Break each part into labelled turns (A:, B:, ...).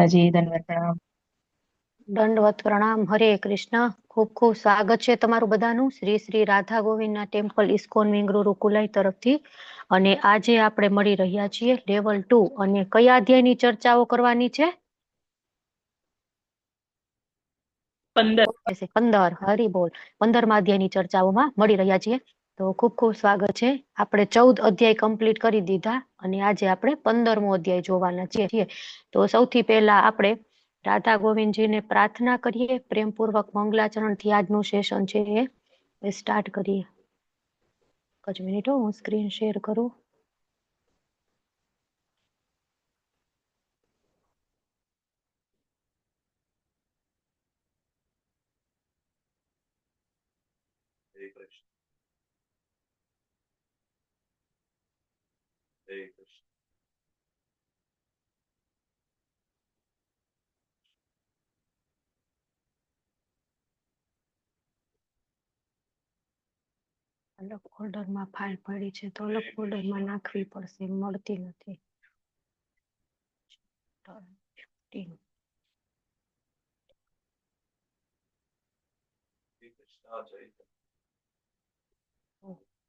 A: માતાજી, દંડવત પ્રણામ.
B: દંડવત પ્રણામ. હરે કૃષ્ણ. ખૂબ ખૂબ સ્વાગત છે તમારું બધાનું શ્રી શ્રી રાધા ગોવિંદના ટેમ્પલ ઇસ્કોન વિંગ રૂકુલાઈ તરફથી. અને આજે આપણે મળી રહ્યા છીએ લેવલ 2 અને કયા અધ્યાયની ચર્ચાઓ કરવાની છે? 15. હરી બોલ. 15મા અધ્યાયની ચર્ચાઓમાં મળી રહ્યા છીએ. તો ખૂબ ખૂબ સ્વાગત છે. આપણે 14 અધ્યાય કમ્પ્લીટ કરી દીધા અને આજે આપણે 15મો અધ્યાય જોવાના છીએ. તો સૌથી પહેલા આપણે રાધા ગોવિંદજીને પ્રાર્થના કરીએ, પ્રેમપૂર્વક મંગલાચરણથી આજનું સેશન છે એ સ્ટાર્ટ કરીએ. એક જ મિનિટ, હું સ્ક્રીન શેર કરું. અલગ ફોલ્ડરમાં ફાઇલ પડી છે તો અલગ ફોલ્ડરમાં નાખવી પડશે, મળતી નથી.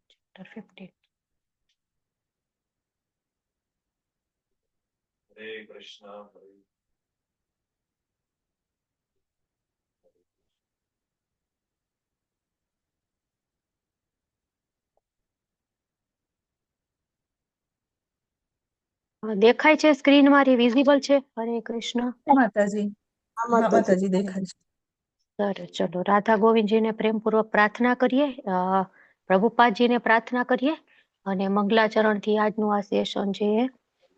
B: ચેપ્ટર 15.
C: હરે કૃષ્ણ.
B: દેખાય છે સ્ક્રીન મારી? વિઝિબલ છે? હરે કૃષ્ણ.
A: માતાજી, હા માતાજી દેખાય છે.
B: સરસ. ચલો રાધા ગોવિંદજીને પ્રેમપૂર્વક પ્રાર્થના કરીએ, પ્રભુપાદજીને પ્રાર્થના કરીએ અને મંગલાચરણથી આજનું આ સેશન છે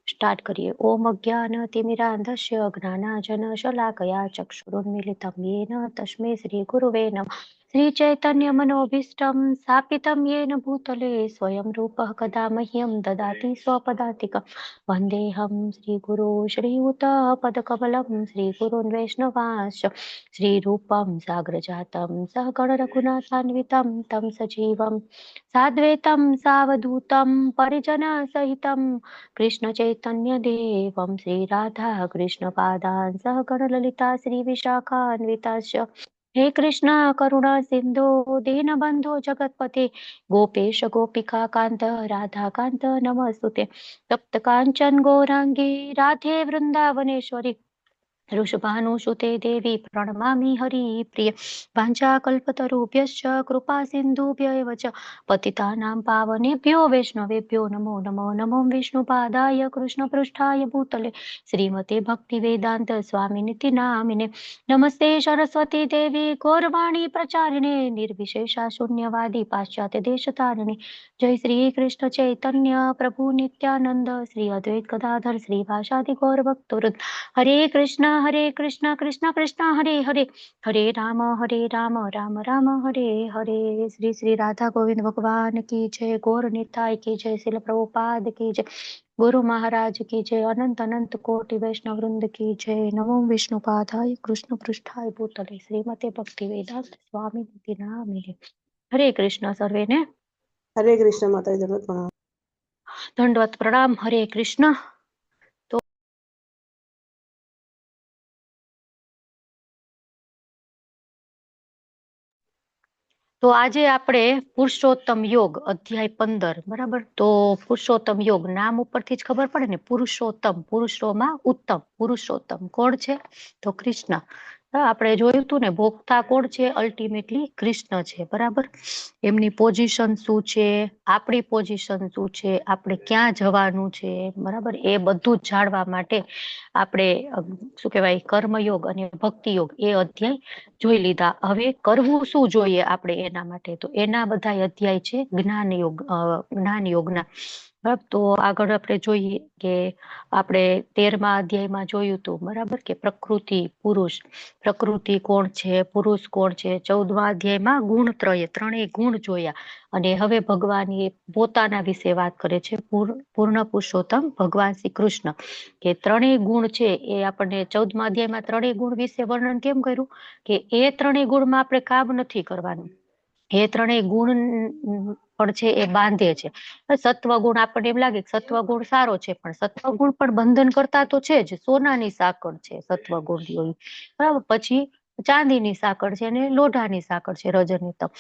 B: સ્ટાર્ટ કરીએ. ઓમ અજ્ઞાન તિમિરાંધસ્ય જ્ઞાનાંજન શલાકયા ચક્ષુરુન્મિલિતમ યેન તસ્मै શ્રી ગુરુવે નમઃ. શ્રી ચૈતન્ય મનોભીષ્ટમ સ્થાપિતમ યેન ભૂતલે સ્વયં રૂપઃ કદા મહ્યં દદાતિ સ્વપદાન્તિકં. વંદેહમ શ્રી ગુરુ શ્રીયુત પદકમલમ શ્રી ગુરુन् વૈષ્ણવાંશ્ચ શ્રી રૂપમ સાગ્રજાતમ સહગણ રઘુનાથાન્વિતમ તમ સજીવમ સાદ્વૈતમ સાવધૂતમ પરિજન સહિતમ કૃષ્ણ ચૈતન્ય દેવમ શ્રી રાધા કૃષ્ણ પાદાન સહગણ લલિતા શ્રી વિશાખાન્વિતાશ્ચ. હે કૃષ્ણ કરુણા સિંધુ દીનબંધુ જગતપતે ગોપેશ ગોપિકા કાંત રાધા કાંત નમસ્તુતે. તપ્ત કાંચન ગૌરાંગી રાધે વૃંદાવનેશ્વરી ऋषभानुसुते देवी प्रणमामि हरिप्रिय. वाञ्छाकल्पतरुभ्यश्च कृपा सिन्धुभ्य एव च पतितानां पावनेभ्यो वैष्णवेभ्यो नमो नमो. नमो विष्णुपादाय कृष्णपृष्ठाय भूतले श्रीमते भक्तिवेदान्त स्वामिनिति नामिने. नमस्ते सरस्वती देवी गौरवाणी प्रचारिणे निर्विशेषा शून्यवादी पाश्चात्य देशतारिणे. जय श्री कृष्ण चैतन्य प्रभु नित्यानंद श्री अद्वैत गदाधर श्रीवासादि गौरभक्तवृंद. हरे कृष्ण कृष्ण कृष्ण हरे हरे, हरे राम राम राम हरे हरे. श्री श्री राधा गोविंद भगवान की जय. गौर निताय की जय. श्रील प्रभुपाद की जय. गुरु महाराज की जय. अनंत अनंत कोटि वैष्णव वृंद की जय. नमो विष्णुपादाय कृष्ण पृष्ठाय भूतले श्रीमते भक्ति वेदांत स्वामी निति नामिने. हरे कृष्ण सर्वे ने.
D: हरे कृष्ण माता दंडवत प्रणाम.
B: दंडवत प्रणाम. हरे कृष्ण. તો આજે આપણે પુરુષોત્તમ યોગ અધ્યાય 15, બરાબર? તો પુરુષોત્તમ યોગ નામ ઉપરથી જ ખબર પડે ને, પુરુષોત્તમ, પુરુષોમાં ઉત્તમ. પુરુષોત્તમ કોણ છે? તો કૃષ્ણ. આપણે જોયું હતું ને, ભોગતા કોણ છે? અલ્ટિમેટલી કૃષ્ણ છે, બરાબર? એમની પોઝિશન શું છે, આપણી પોઝિશન શું છે, આપણે ક્યાં જવાનું છે, બરાબર? એ બધું જ જાણવા માટે આપણે શું કહેવાય, કર્મયોગ અને ભક્તિ યોગ એ અધ્યાય જોઈ લીધા. હવે કરવું શું જોઈએ આપણે એના માટે? તો એના બધા અધ્યાય છે જ્ઞાન યોગ, જ્ઞાન યોગના. તો આગળ આપણે જોઈએ કે આપણે 13મા અધ્યાયમાં જોયું હતું, બરાબર, કે પ્રકૃતિ પુરુષ. પ્રકૃતિ કોણ છે, પુરુષ કોણ છે. 14મા અધ્યાયમાં ગુણત્રય, ત્રણેય ગુણ જોયા. અને હવે ભગવાન એ પોતાના વિશે વાત કરે છે, પૂર્ણ પુરુષોત્તમ ભગવાન શ્રી કૃષ્ણ. કે ત્રણેય ગુણ છે એ આપણને 14મા અધ્યાયમાં ત્રણેય ગુણ વિશે વર્ણન કેમ કર્યું? કે એ ત્રણેય ગુણમાં આપણે કામ નથી કરવાનું. એ ત્રણેય ગુણ પણ છે એ બાંધે છે. સત્વગુણ આપણને એમ લાગે કે સત્વગુણ સારો છે, પણ સત્વગુણ પણ બંધન કરતા તો છે જ. સોનાની સાંકળ છે સત્વગુણ, બરાબર. પછી ચાંદીની સાંકળ છે અને લોઢાની સાંકળ છે રજનીતમ.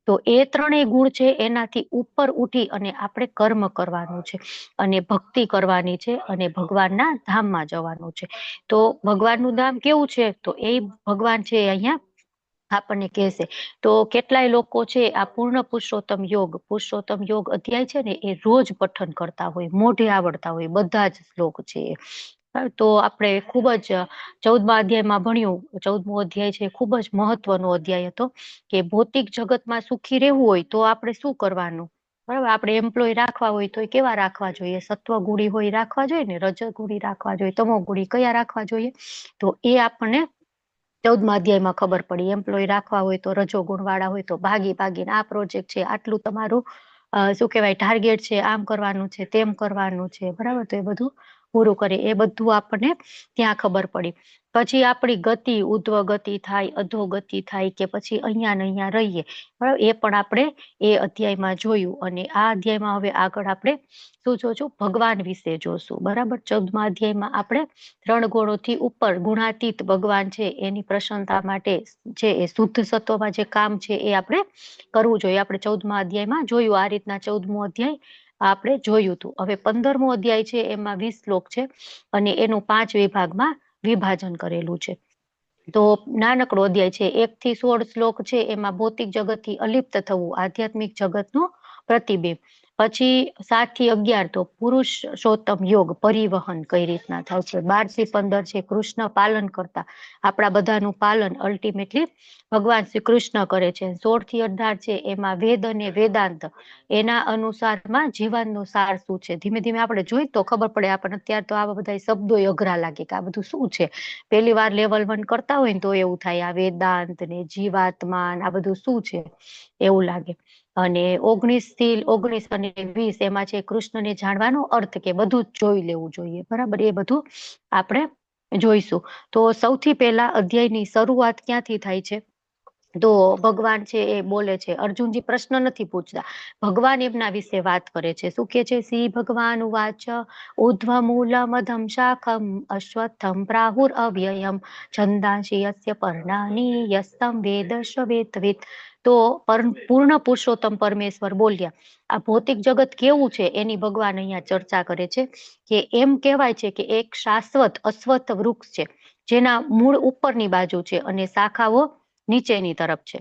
B: તો એ ત્રણેય ગુણ છે એનાથી ઉપર ઉઠી અને આપણે કર્મ કરવાનું છે અને ભક્તિ કરવાની છે અને ભગવાનના ધામમાં જવાનું છે. તો ભગવાનનું ધામ કેવું છે? તો એ ભગવાન છે અહીંયા આપણને કહેશે. તો કેટલાય લોકો છે આ પૂર્ણ પુરુષોત્તમ યોગ અધ્યાય છે ને એ રોજ પઠન કરતા હોય, મોઢે આવડતા હોય બધા જ શ્લોક છે. તો આપણે ખૂબ જ 14મા અધ્યાયમાં ભણ્યું. 14મો અધ્યાય છે ખૂબ જ મહત્વનો અધ્યાય હતો કે ભૌતિક જગતમાં સુખી રહેવું હોય તો આપણે શું કરવાનું, બરાબર. આપણે એમ્પ્લોય રાખવા હોય તો કેવા રાખવા જોઈએ? સત્વગુણી હોય રાખવા જોઈએ ને, રજોગુણી રાખવા જોઈએ, તમોગુણી કયા રાખવા જોઈએ? તો એ આપણને 14મા અધ્યાયમાં ખબર પડી. એમ્પ્લોય રાખવા હોય તો રજોગુણ વાળા હોય તો ભાગીને આ પ્રોજેક્ટ છે, આટલું તમારું શું કહેવાય ટાર્ગેટ છે, આમ કરવાનું છે, તેમ કરવાનું છે, બરાબર. તો એ બધું પૂરું કરે, એ બધું આપણને ત્યાં ખબર પડી. પછી આપણી ગતિ ઉધ્વ ગતિ થાય, અધોગતિ થાય કે પછી અહીંયા ને અહીંયા રહીએ, બરાબર. એ પણ આપણે એ અધ્યાયમાં જોયું. અને આ અધ્યાયમાં હવે આગળ આપણે શું જોશું? ભગવાન વિશે જોશું, બરાબર. 14મા અધ્યાયમાં આપણે 3 ગુણોથી ઉપર ગુણાતીત ભગવાન છે એની પ્રસન્નતા માટે જે એ શુદ્ધ સત્વમાં જે કામ છે એ આપણે કરવું જોઈએ. આપણે 14મા અધ્યાયમાં જોયું. આ રીતના 14મો અધ્યાય આપણે જોયું હતું. હવે 15મો અધ્યાય છે એમાં 20 શ્લોક છે અને એનું 5 વિભાગમાં વિભાજન કરેલું છે. તો નાનકડો અધ્યાય છે. 1 થી 16 શ્લોક છે એમાં ભૌતિક જગતથી અલિપ્ત થવું, આધ્યાત્મિક જગતનું પ્રતિબિંબ. પછી 7 થી 11 તો પુરુષોત્તમ યોગ પરિવહન કઈ રીતના થાય છે. 12 થી 15 છે કૃષ્ણ પાલન કરતા, આપણા બધાનું પાલન અલ્ટિમેટલી ભગવાન શ્રી કૃષ્ણ કરે છે. 16 થી 18 છે એમાં વેદ અને વેદાંત, એના અનુસારમાં જીવનનો સાર શું છે. ધીમે ધીમે આપણે જોઈ તો ખબર પડે આપણને. અત્યારે તો આવા બધા શબ્દો અઘરા લાગે કે આ બધું શું છે. પહેલી વાર લેવલ 1 કરતા હોય ને તો એવું થાય, આ વેદાંત ને જીવાત્મા આ બધું શું છે એવું લાગે. અને 19 થી 19 અને 20 એમાં છે કૃષ્ણને જાણવાનો અર્થ, કે બધું જ જોઈ લેવું જોઈએ, બરાબર. એ બધું આપણે જોઈશું. તો સૌથી પહેલા અધ્યાયની શરૂઆત ક્યાંથી થાય છે? તો ભગવાન છે એ બોલે છે. અર્જુનજી પ્રશ્ન નથી પૂછતા, ભગવાન એમના વિશે વાત કરે છે. શું કે છે? શ્રી ભગવાન વાચ ઉધ્વ મૂલમધમ શાખમ અશ્વત્થમ પ્રાહુર અવ્યયમ છંદાંસી યસ્ય પર્ણાની યસ્તમ વેદ શ્વેતવિદ. તો પૂર્ણ પુરુષોત્તમ પરમેશ્વર બોલ્યા. આ ભૌતિક જગત કેવું છે એની ભગવાન અહીંયા ચર્ચા કરે છે. કે એમ કહેવાય છે કે એક શાશ્વત અશ્વત્થ વૃક્ષ છે જેના મૂળ ઉપરની બાજુ છે અને શાખાઓ નીચેની તરફ છે.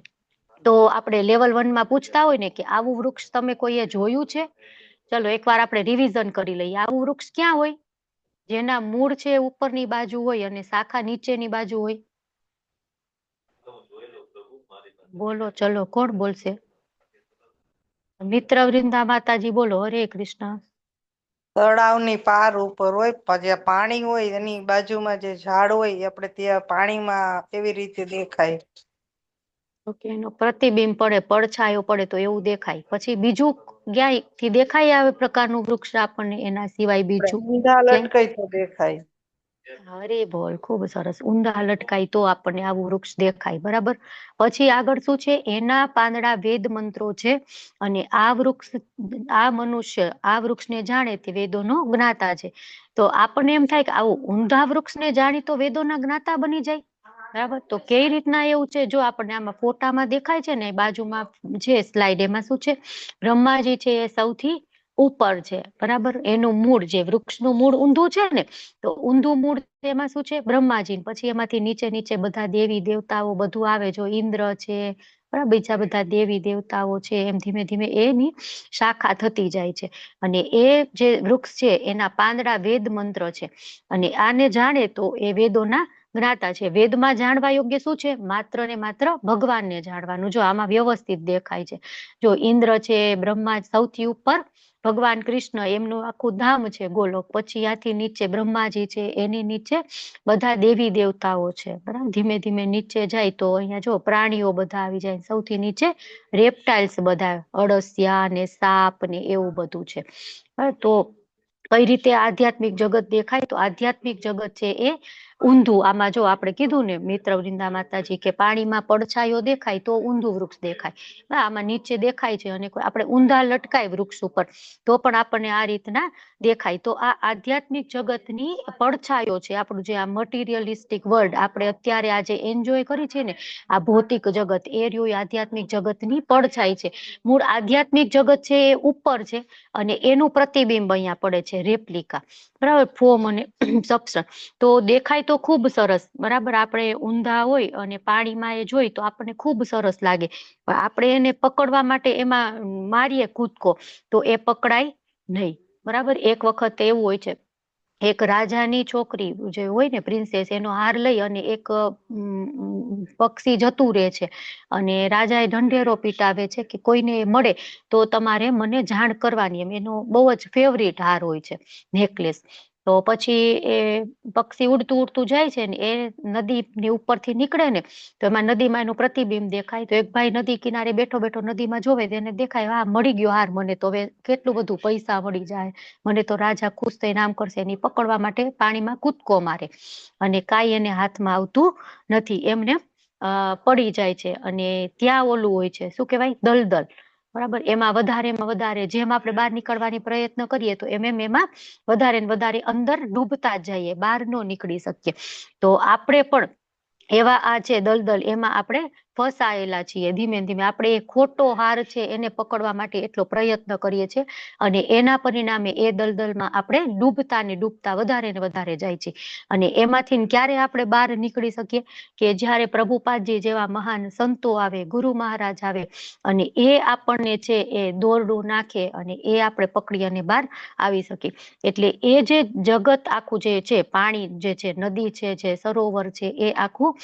B: તો આપણે લેવલ 1માં પૂછતા હોય ને કે આવું વૃક્ષ તમે કોઈએ જોયું છે? ચલો એકવાર આપણે રિવિઝન કરી લઈએ. આવું વૃક્ષ ક્યાં હોય? જેના મૂળ છે ઉપરની બાજુ હોય અને શાખા નીચેની બાજુ હોય. બોલો, ચલો કોણ બોલશે? મિત્ર વૃંદા માતાજી બોલો. હરે કૃષ્ણ.
C: તળાવની પાર ઉપર હોય, જ્યાં પાણી હોય એની બાજુમાં જે ઝાડ હોય આપણે ત્યાં પાણીમાં એવી રીતે દેખાય.
B: ઓકે, એનો પ્રતિબિંબ પડે, પડછાયો પડે તો એવું દેખાય. પછી બીજું ક્યાંયથી દેખાય આવે પ્રકારનું વૃક્ષ આપણને એના સિવાય બીજું?
C: ઊંધા લટકાય તો દેખાય.
B: હરે બોલ, ખૂબ સરસ. ઊંધા લટકાય તો આપણને આવું વૃક્ષ દેખાય, બરાબર. પછી આગળ શું છે? એના પાંદડા વેદ મંત્રો છે અને આ વૃક્ષ, આ મનુષ્ય આ વૃક્ષને જાણે તે વેદોનો જ્ઞાતા છે. તો આપણને એમ થાય કે આવું ઊંધા વૃક્ષને જાણી તો વેદોના જ્ઞાતા બની જાય, બરાબર. તો કઈ રીતના એવું છે? જો આપણને આમાં ફોટામાં દેખાય છે ને, બાજુમાં છે સ્લાઇડ, એમાં શું છે? બ્રહ્માજી છે એ સૌથી ઉપર છે, બરાબર. એનું મૂળ, જે વૃક્ષનું મૂળ ઊંધું છે ને, તો ઊંધું મૂળ એમાં શું છે? બ્રહ્માજી. પછી એમાંથી નીચે નીચે બધા દેવી દેવતાઓ બધું આવે. જો ઇન્દ્ર છે, બરાબર, બીજા બધા દેવી દેવતાઓ છે, એમ ધીમે ધીમે એની શાખા થતી જાય છે. અને એ જે વૃક્ષ છે એના પાંદડા વેદ મંત્ર છે અને આને જાણે તો એ વેદોના જ્ઞાતા છે. વેદમાં જાણવા યોગ્ય શું છે? માત્ર ને માત્ર ભગવાનને જાણવાનું. જો આમાં વ્યવસ્થિત દેખાય છે. જો ઇન્દ્ર છે, બ્રહ્મા સૌથી ઉપર, ભગવાન કૃષ્ણ એમનું આખું ધામ છે ગોલોક. પછી આથી નીચે બ્રહ્માજી છે, એની નીચે બધા દેવી દેવતાઓ છે, બરાબર. ધીમે ધીમે નીચે જાય તો અહીંયા જો પ્રાણીઓ બધા આવી જાય. સૌથી નીચે રેપ્ટાઇલ્સ બધા, અળસિયા ને સાપ ને એવું બધું છે. તો કઈ રીતે આધ્યાત્મિક જગત દેખાય? તો આધ્યાત્મિક જગત છે એ ઊંધું આમાં જો આપણે કીધું ને મિત્ર વૃંદા માતાજી કે પાણીમાં પડછાયો દેખાય તો ઊંધું વૃક્ષ દેખાય. આમાં નીચે દેખાય છે અને આપણે ઊંધા લટકાય વૃક્ષ ઉપર તો પણ આપણને આ રીતના દેખાય. તો આ આધ્યાત્મિક જગતની પડછાયો છે. આપણું જે આ મટીરિયલિસ્ટિક વર્લ્ડ આપણે અત્યારે આજે એન્જોય કરી છે ને આ ભૌતિક જગત એ રહ્યું આધ્યાત્મિક જગતની પડછાય છે. મૂળ આધ્યાત્મિક જગત છે એ ઉપર છે અને એનું પ્રતિબિંબ અહીંયા પડે છે રેપ્લિકા, બરાબર, ફોર્મ અને સબસ્ટન્સ. તો દેખાય તો ખૂબ સરસ, બરાબર. આપણે ઊંધા હોય અને પાણીમાં એ જોઈ તો આપણને ખૂબ સરસ લાગે. આપણે એને પકડવા માટે એમાં મારીએ કૂદકો તો એ પકડાય નહીં, બરાબર. એક વખત એવું હોય છે, એક રાજાની છોકરી જે હોય ને પ્રિન્સેસ, એનો હાર લઈ અને એક પક્ષી જતું રહે છે અને રાજા એ ઢંઢેરો પીટાવે છે કે કોઈને મળે તો તમારે મને જાણ કરવાની. એનો બહુ જ ફેવરિટ હાર હોય છે, નેકલેસ. તો પછી એ પક્ષી ઉડતું ઉડતું જાય છે ને એ નદીની ઉપરથી નીકળે ને તો એમાં નદીમાં એનું પ્રતિબિંબ દેખાય. તો એક ભાઈ નદી કિનારે બેઠો બેઠો નદીમાં જોવે તેને દેખાય, હા મળી ગયો હાર મને, તો હવે કેટલું બધું પૈસા મળી જાય, મને તો રાજા ખુશ થઈને આમ કરશે. એની પકડવા માટે પાણીમાં કૂદકો મારે અને કાંઈ એને હાથમાં આવતું નથી, એમને પડી જાય છે. અને ત્યાં ઓલું હોય છે, શું કહેવાય, દલદલ, બરાબર. એમાં વધારે જેમ આપણે બહાર નીકળવાની પ્રયત્ન કરીએ તો એમાં વધારે ને વધારે અંદર ડૂબતા જ જઈએ, બહાર ન નીકળી શકીએ. તો આપણે પણ એવા આ છે દલદલ, એમાં આપણે ફસાયેલા છીએ. ધીમે ધીમે આપણે એ ખોટો હાર છે એને પકડવા માટે એટલો પ્રયત્ન કરીએ છીએ અને એના પરિણામે એ દલદલમાં આપણે ડૂબતા ને ડૂબતા વધારે ને વધારે જાય છે. અને એમાંથી ક્યારે આપણે બહાર નીકળી શકીએ કે જ્યારે પ્રભુપાદજી જેવા મહાન સંતો આવે, ગુરુ મહારાજ આવે અને એ આપણને છે એ દોરડું નાખે અને એ આપણે પકડી અને બહાર આવી શકીએ. એટલે એ જે જગત આખું જે છે, પાણી જે છે, નદી છે, જે સરોવર છે, એ આખું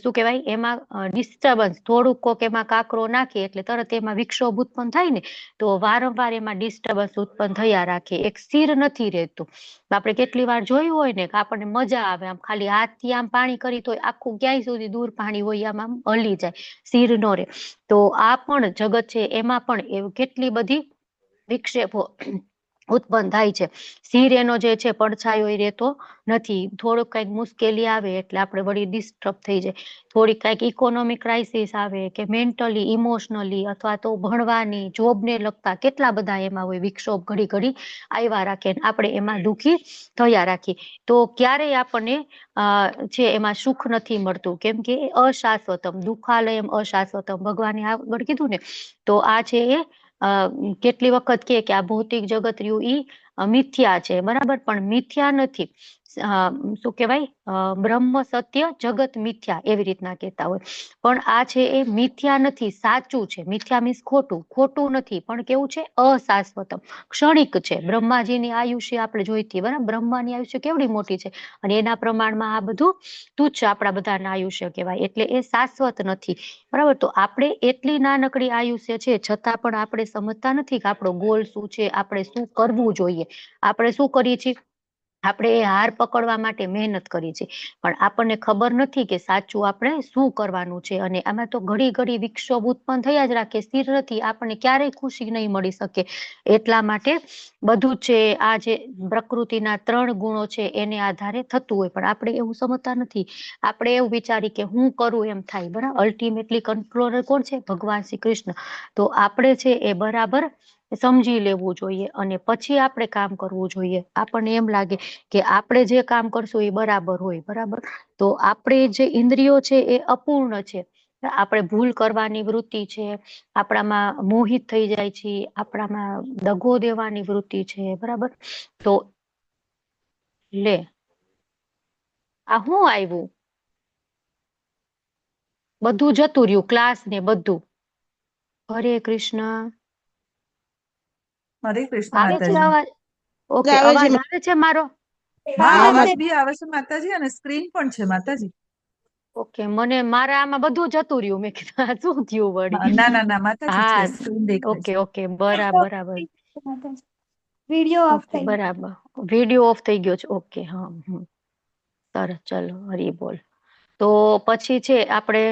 B: શું કહેવાય, એમાં ડિસ્ટર્બન્સ થોડુંક કોક એમાં કાંકરો નાખીએ એટલે તરત એમાં વિક્ષોભ ઉત્પન્ન થાય ને, તો વારંવાર એમાં ડિસ્ટર્બન્સ ઉત્પન્ન થયા રાખે, એક સ્થિર નથી રહેતું. આપણે કેટલી વાર જોયું હોય ને કે આપણને મજા આવે, આમ ખાલી હાથથી આમ પાણી કરી તો આખું ક્યાંય સુધી દૂર પાણી હોય આમ હલી જાય, સ્થિર ન રહે. તો આ પણ જગત છે, એમાં પણ એવું કેટલી બધી વિક્ષેપો ઉત્પન્ન થાય છે. સ્થિર એનો જે છે પડછાયો એ રહેતો નથી. થોડુંક કઈક મુશ્કેલી આવે એટલે આપણે વળી ડિસ્ટર્બ થઈ જાય. થોડી કઈક ઇકોનોમિક ક્રાઇસિસ આવે કે મેન્ટલી, ઇમોશનલી, અથવા તો ભણવાની, જોબને લગતા કેટલા બધા એમાં હોય વિક્ષોભ, ઘડી ઘડી આવ્યા રાખે, આપણે એમાં દુઃખી થયા રાખીએ. તો ક્યારેય આપણને છે એમાં સુખ નથી મળતું, કેમ કે અશાશ્વતમ, દુઃખાલયમ અશાશ્વતમ, ભગવાને આગળ કીધું ને. તો આ છે એ કેટલી વખત કે આ ભૌતિક જગત રહ્યું ઈ મિથ્યા છે, બરાબર, પણ મિથ્યા નથી. શું કહેવાય, બ્રહ્મ સત્ય, જગત મિથ્યા, એવી રીતના કહેતા હોય. પણ આ છે એ મિથ્યા નથી, સાચું છે. મિથ્યા મીન્સ ખોટું, ખોટું નથી, પણ કેવું છે, અશાશ્વતમ, ક્ષણિક છે. બ્રહ્માજીની આયુષ્ય આપણે જોઈતી, બરાબર, બ્રહ્માની આયુષ્ય કેવડી મોટી છે અને એના પ્રમાણમાં આ બધું તુચ્છ આપણા બધાના આયુષ્ય કહેવાય, એટલે એ શાશ્વત નથી, બરાબર. તો આપણે એટલી નાનકડી આયુષ્ય છે છતાં પણ આપણે સમજતા નથી કે આપણો ગોલ શું છે, આપણે શું કરવું જોઈએ. આપણે શું કરીએ છીએ, આપણે એ હાર પકડવા માટે મહેનત કરી છે, પણ આપણને ખબર નથી કે સાચું આપણે શું કરવાનું છે. અને આમાં તો ઘડી ઘડી વિક્ષોભ ઉત્પન્ન થયા જ રાખે, સ્થિર નથી, આપણને ક્યારેય ખુશી નહીં મળી શકે. એટલા માટે બધું છે આ જે પ્રકૃતિના 3 ગુણો છે એને આધારે થતું હોય, પણ આપણે એવું સમજતા નથી. આપણે એવું વિચારી કે હું કરું એમ થાય, બરાબર. અલ્ટિમેટલી કંટ્રોલર કોણ છે, ભગવાન શ્રી કૃષ્ણ. તો આપણે છે એ બરાબર સમજી લેવું જોઈએ અને પછી આપણે કામ કરવું જોઈએ. આપણને એમ લાગે કે આપણે જે કામ કરશું એ બરાબર હોય, બરાબર. તો આપણે જે ઇન્દ્રિયો છે એ અપૂર્ણ છે. આપણે ભૂલ કરવાની વૃત્તિ છે, આપણામાં મોહિત થઈ જાય છે, આપણામાં દગો દેવાની વૃત્તિ છે, બરાબર. તો લે આ શું આવ્યું, બધું જતું રહ્યું, ક્લાસ ને બધું. હરે કૃષ્ણ.
A: હરે કૃષ્ણ
B: આવે છે
A: માતાજી.
B: અવાજ? ઓકે,
D: આવે છે
B: અવાજ આવે છે મારો?
A: હા,
D: આવે
A: અવાજ
D: છે.
A: બી આવે છે માતાજી અને સ્ક્રીન પણ છે માતાજી.
B: ઓકે, મને મારા આમાં બધું જતું રહ્યું, મેં કીધું આ શું થયું
A: હા,
B: વળી.
A: ના ના ના માતાજી છે,
B: હા,
A: સ્ક્રીન દેખાય
B: ઓકે
A: છે.
B: ઓકે, બરાબર.
E: વિડીયો ઓફ
B: ઓકે,
E: થઈ
B: બરાબર. વિડીયો ઓફ થઈ ગયો છે. ઓકે, હા, સરસ, ચલો, હરી બોલ. તો પછી છે આપણે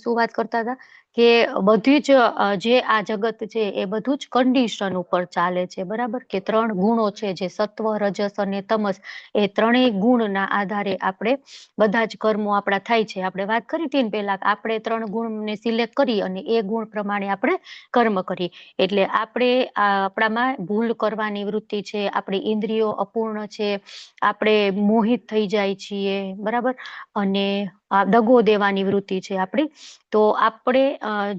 B: શું વાત કરતા હતા કે બધી જ જે આ જગત છે એ બધું જ કન્ડિશન ઉપર ચાલે છે, બરાબર, કે 3 ગુણો છે જે સત્વ, રજસ અને તમસ, એ ત્રણેય ગુણના આધારે આપણે બધા જ કર્મો આપણા થાય છે. આપણે વાત કરી હતી ને પહેલા, આપણે 3 ગુણને સિલેક્ટ કરી અને એ ગુણ પ્રમાણે આપણે કર્મ કરીએ. એટલે આપણે આપણામાં ભૂલ કરવાની વૃત્તિ છે, આપણી ઇન્દ્રિયો અપૂર્ણ છે, આપણે મોહિત થઈ જાય છીએ, બરાબર, અને દગો દેવાની વૃત્તિ છે આપણી. તો આપણે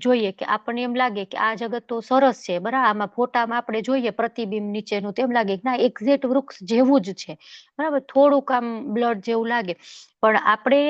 B: જોઈએ કે આપણને એમ લાગે કે આ જગત તો સરસ છે, બરાબર, આમાં ફોટામાં આપણે જોઈએ પ્રતિબિંબ નીચેનું, તો એમ લાગે કે ના એક્ઝેક્ટ વૃક્ષ જેવું જ છે, બરાબર, થોડુંક આમ બ્લડ જેવું લાગે. પણ આપણે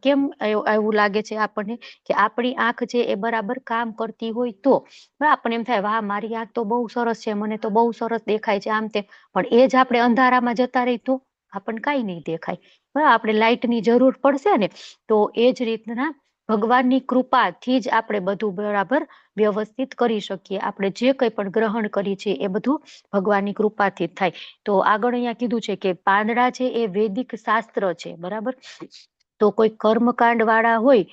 B: કેમ એવું લાગે છે આપણને કે આપણી આંખ છે એ બરાબર કામ કરતી હોય તો આપણને એમ થાય, વાહ મારી આંખ તો બહુ સરસ છે, મને તો બહુ સરસ દેખાય છે, આમ તેમ. પણ એ જ આપણે અંધારામાં જતા રહી તો આપણને કાંઈ નહીં દેખાય, બરાબર. આપણે લાઇટની જરૂર પડશે ને, તો એ જ રીતના ભગવાનની કૃપાથી જ આપણે બધું બરાબર વ્યવસ્થિત કરી શકીએ. આપણે જે કંઈ પણ ગ્રહણ કરી છે એ બધું ભગવાનની કૃપાથી જ થાય. તો આગળ અહીંયા કીધું છે કે પાંદડા છે એ વૈદિક શાસ્ત્ર છે, બરાબર. તો કોઈ કર્મકાંડ વાળા હોય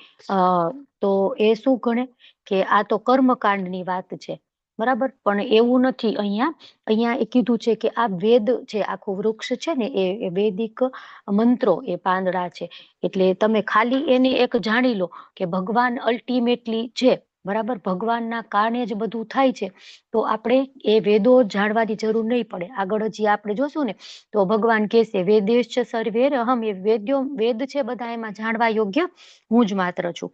B: તો એ શું ગણે કે આ તો કર્મકાંડની વાત છે, બરાબર. પણ એવું નથી. અહીંયા એ કીધું છે કે આ વેદ છે, આખું વૃક્ષ છે ને એ વૈદિક મંત્રો એ પાંદડા છે. એટલે તમે ખાલી એને એક જાણી લો કે ભગવાન અલ્ટિમેટલી છે, બરાબર, ભગવાનના કારણે જ બધું થાય છે. તો આપણે એ વેદો જાણવાની જરૂર નહીં પડે. આગળ હજી આપણે જોશું ને તો ભગવાન કહેશે વેદેશ્ચ સર્વેર અહમ, એ વેદ છે બધા એમાં જાણવા યોગ્ય હું જ માત્ર છું.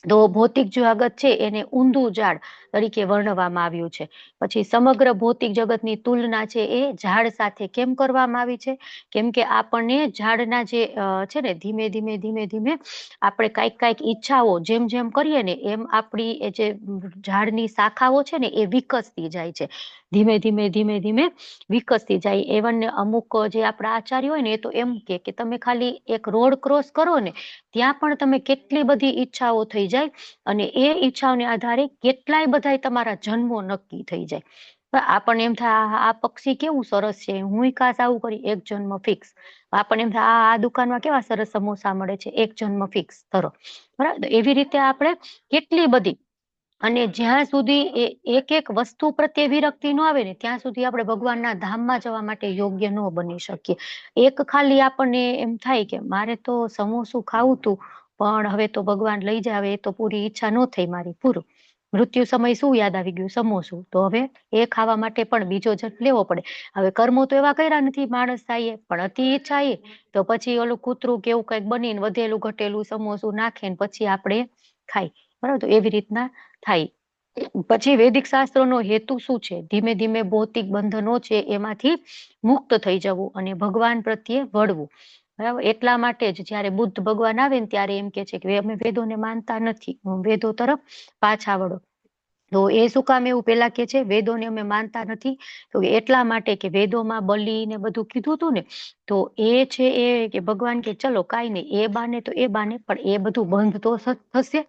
B: તો ભૌતિક જગત છે એને ઊંધું ઝાડ તરીકે વર્ણવવામાં આવ્યું છે. પછી સમગ્ર ભૌતિક જગતની તુલના છે એ ઝાડ સાથે કેમ કરવામાં આવી છે? કેમ કે આપણને ઝાડના જે છે ને ધીમે ધીમે આપણે કાંઈક ઈચ્છાઓ જેમ જેમ કરીએ ને એમ આપણી જે ઝાડની શાખાઓ છે ને એ વિકસતી જાય છે, ધીમે ધીમે વિકસતી જાય. એવન અમુક જે આપણા આચાર્ય હોય ને એ તો એમ કે તમે ખાલી એક રોડ ક્રોસ કરો ને ત્યાં પણ તમે કેટલી બધી ઈચ્છાઓ થઈ જાય અને એ ઈચ્છાઓને આધારે કેટલાય બધા તમારા જન્મો નક્કી થઈ જાય. આપણને એમ થાય આ પક્ષી કેવું સરસ છે, હું કાશ આવું કરી, એક જન્મ ફિક્સ. આપણને એમ થાય આ દુકાનમાં કેવા સરસ સમોસા મળે છે, એક જન્મ ફિક્સ ધરો, બરાબર. એવી રીતે આપણે કેટલી બધી, અને જ્યાં સુધી એક એક વસ્તુ પ્રત્યે વિરક્તિ ન આવે ને ત્યાં સુધી આપણે ભગવાનના ધામમાં જવા માટે યોગ્ય ન બની શકીએ. એક ખાલી આપણને એમ થાય કે મારે તો સમોસું ખાવું તું, પણ હવે તો ભગવાન લઈ જાવે, એ તો પૂરી ઈચ્છા ન થઈ મારી, પૂરું. મૃત્યુ સમય શું યાદ આવી ગયું? સમોસું. તો હવે એ ખાવા માટે પણ બીજો જન્મ લેવો પડે. હવે કર્મો તો એવા કર્યા નથી માણસ થાય, પણ અતિ ઈચ્છા એ તો પછી ઓલું કૂતરું કેવું કંઈક બનીને વધેલું ઘટેલું સમોસું નાખે ને પછી આપણે ખાય, બરાબર. તો એવી રીતના થાય. પછી વૈદિક શાસ્ત્રોનો હેતુ શું છે? ધીમે ધીમે ભૌતિક બંધનો છે એમાંથી મુક્ત થઈ જવું અને ભગવાન પ્રત્યે વળવું, બરાબર. એટલા માટે જ જયારે બુદ્ધ ભગવાન આવે ને ત્યારે એમ કે છે કે અમે વેદોને માનતા નથી, વેદો તરફ પાછા વળો. તો એ શું કામ એવું પેલા કે છે વેદોને અમે માનતા નથી? તો એટલા માટે કે વેદોમાં બલિ ને બધું કીધું હતું ને, તો એ છે એ કે ભગવાન કે ચલો કાંઈ નહીં, એ બાને તો એ બાને, પણ એ બધું બંધ તો થશે.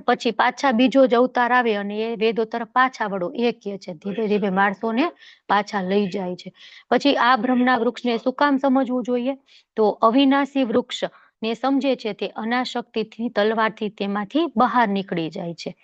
B: પછી પાછા બીજો જ અવતાર આવે અને એ વેદો તરફ પાછા વળો, એ કે છે ધીરે ધીરે માણસોને પાછા લઈ જાય છે. પછી આ બ્રહ્મના વૃક્ષને શું કામ સમજવું જોઈએ? તો અવિનાશી વૃક્ષ ને સમજે છે તે અનાશક્તિથી તલવારથી તેમાંથી બહાર નીકળી જાય છે.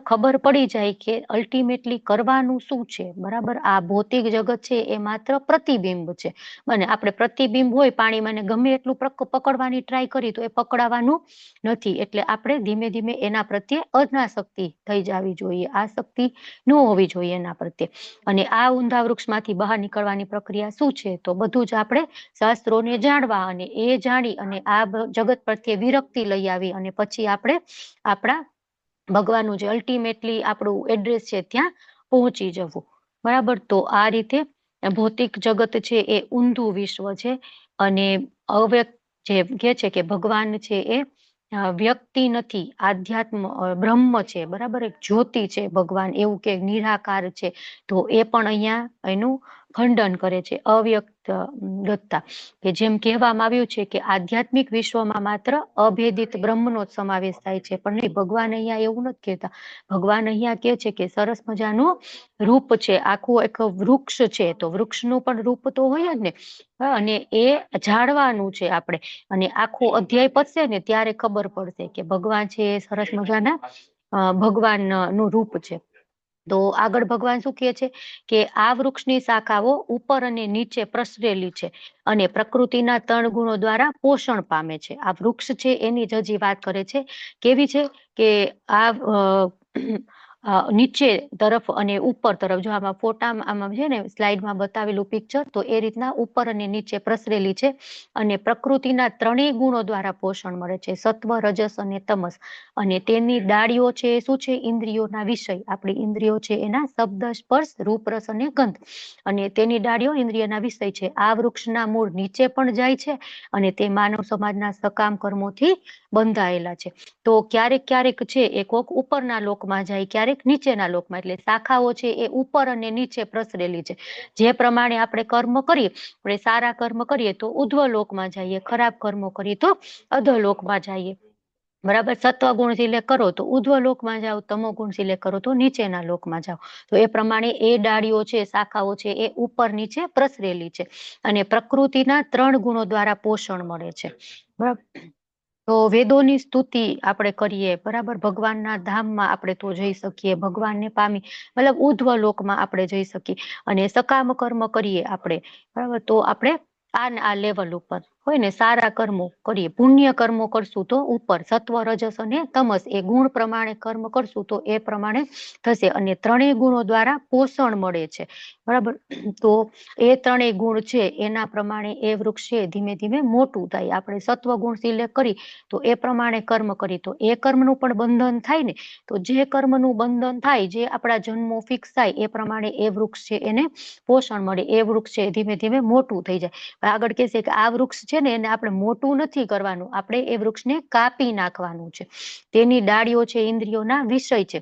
B: ખબર પડી જાય કે અલ્ટિમેટલી કરવાનું શું છે, બરાબર. આ ભૌતિક જગત છે એ માત્ર પ્રતિબિંબ છે, અને આપણે પ્રતિબિંબ હોય પાણીમાં ને ગમે એટલું પકડવાની ટ્રાય કરી તો એ પકડાવાનું નથી. એટલે આપણે ધીમે ધીમે એના પ્રત્યે અનાસક્તિ થઈ જવી જોઈએ, આસક્તિ ન હોવી જોઈએ એના પ્રત્યે. અને આ ઊંધા વૃક્ષમાંથી બહાર નીકળવાની પ્રક્રિયા શું છે? તો બધું જ આપણે શાસ્ત્રોને જાણવા અને એ જાણી અને આ જગત પ્રત્યે વિરક્તિ લઈ આવી અને પછી આપણે આપણા ભગવાનનું જે અલ્ટિમેટલી આપણું એડ્રેસ છે ત્યાં પહોંચી જવું, બરાબર. તો આ રીતે ભૌતિક જગત છે એ ઊંધું વિશ્વ છે અને અવ્યક્ત જે કે છે કે ભગવાન છે એ વ્યક્તિ નથી, આધ્યાત્મ બ્રહ્મ છે, બરાબર. એક જ્યોતિ છે ભગવાન, એવું કે નિરાકાર છે. તો એ પણ અહીંયા એનું ખંડન કરે છે અવ્યક્ત દત્તા, કે જેમ કહેવામાં આવ્યું છે કે આધ્યાત્મિક વિશ્વમાં માત્ર અભેદિત બ્રહ્મનો જ સમાવેશ થાય છે, પણ નહીં, ભગવાન અહીંયા એવું નથી કહેતા. ભગવાન અહીંયા કે છે કે સરસ મજાનું રૂપ છે, આખું એક વૃક્ષ છે, તો વૃક્ષનું પણ રૂપ તો હોય જ ને. અને એ જાણવાનું છે આપણે, અને આખો અધ્યાય પતશે ને ત્યારે ખબર પડશે કે ભગવાન છે એ સરસ મજાના ભગવાનનું રૂપ છે. તો આગળ ભગવાન શું કહે છે કે આ વૃક્ષની શાખાઓ ઉપર અને નીચે પ્રસરેલી છે અને પ્રકૃતિના 3 ગુણો દ્વારા પોષણ પામે છે. આ વૃક્ષ છે એની જ હજી વાત કરે છે. કેવી છે કે આ નીચે તરફ અને ઉપર તરફ, જો આમાં ફોટામાં આમાં છે ને સ્લાઇડમાં બતાવેલું પિક્ચર, તો એ રીતના ઉપર અને નીચે પ્રસરેલી છે અને પ્રકૃતિના 3 ગુણો દ્વારા પોષણ મળે છે, સત્વ, રજસ અને તમસ. અને તેની ડાળીઓ છે એ શું છે? ઇન્દ્રિયોના વિષય. આપણી ઇન્દ્રિયો છે એના શબ્દ, સ્પર્શ, રૂપ, રસ અને ગંધ. અને તેની ડાળીઓ ઇન્દ્રિયના વિષય છે. આ વૃક્ષના મૂળ નીચે પણ જાય છે અને તે માનવ સમાજના સકામ કર્મોથી બંધાયેલા છે. તો ક્યારેક ક્યારેક છે એ કોક ઉપરના લોકમાં જાય, ક્યારેક નીચેના લોકમાં. એટલે શાખાઓ છે એ ઉપર અને નીચે પ્રસરેલી છે. જે પ્રમાણે આપણે કર્મ કરીએ, આપણે સારા કર્મ કરીએ તો ઉધ્વ લોકમાં જઈએ, ખરાબ કર્મો કરીએ તો અધો લોકમાં જઈએ. બરાબર? સત્વ ગુણ શીલે કરો તો ઉધ્વ લોકમાં જાઓ, તમો ગુણ શીલે કરો તો નીચેના લોકમાં જાઓ. તો એ પ્રમાણે એ ડાળીઓ છે, શાખાઓ છે એ ઉપર નીચે પ્રસરેલી છે અને પ્રકૃતિના 3 ગુણો દ્વારા પોષણ મળે છે. બરાબર? તો વેદોની સ્તુતિ આપણે કરીએ, બરાબર, ભગવાનના ધામમાં આપણે તો જઈ શકીએ, ભગવાનને પામી, મતલબ ઉધ્વ લોકમાં આપણે જઈ શકીએ. અને સકામ કર્મ કરીએ આપણે, બરાબર, તો આપણે આ લેવલ ઉપર હોય ને, સારા કર્મો કરીએ, પુણ્ય કર્મો કરશું તો ઉપર, સત્વ, રજસ અને તમસ એ ગુણ પ્રમાણે કર્મ કરશું તો એ પ્રમાણે થશે. અને 3 ગુણો દ્વારા પોષણ મળે છે. બરાબર? તો એ 3 ગુણ છે એના પ્રમાણે એ વૃક્ષ છે ધીમે ધીમે મોટું થાય. આપણે સત્વ ગુણ સિલેક્ટ કરી તો એ પ્રમાણે કર્મ કરી તો એ કર્મનું પણ બંધન થાય ને. તો જે કર્મનું બંધન થાય, જે આપણા જન્મો ફિક્સ થાય, એ પ્રમાણે એ વૃક્ષ છે એને પોષણ મળે. એ વૃક્ષ છે ધીમે ધીમે મોટું થઈ જાય. આગળ કહેશે કે આ વૃક્ષ છે ને એને આપણે મોટું નથી કરવાનું, આપણે એ વૃક્ષને કાપી નાખવાનું છે. તેની ડાળીઓ છે ઇન્દ્રિયોના વિષય છે.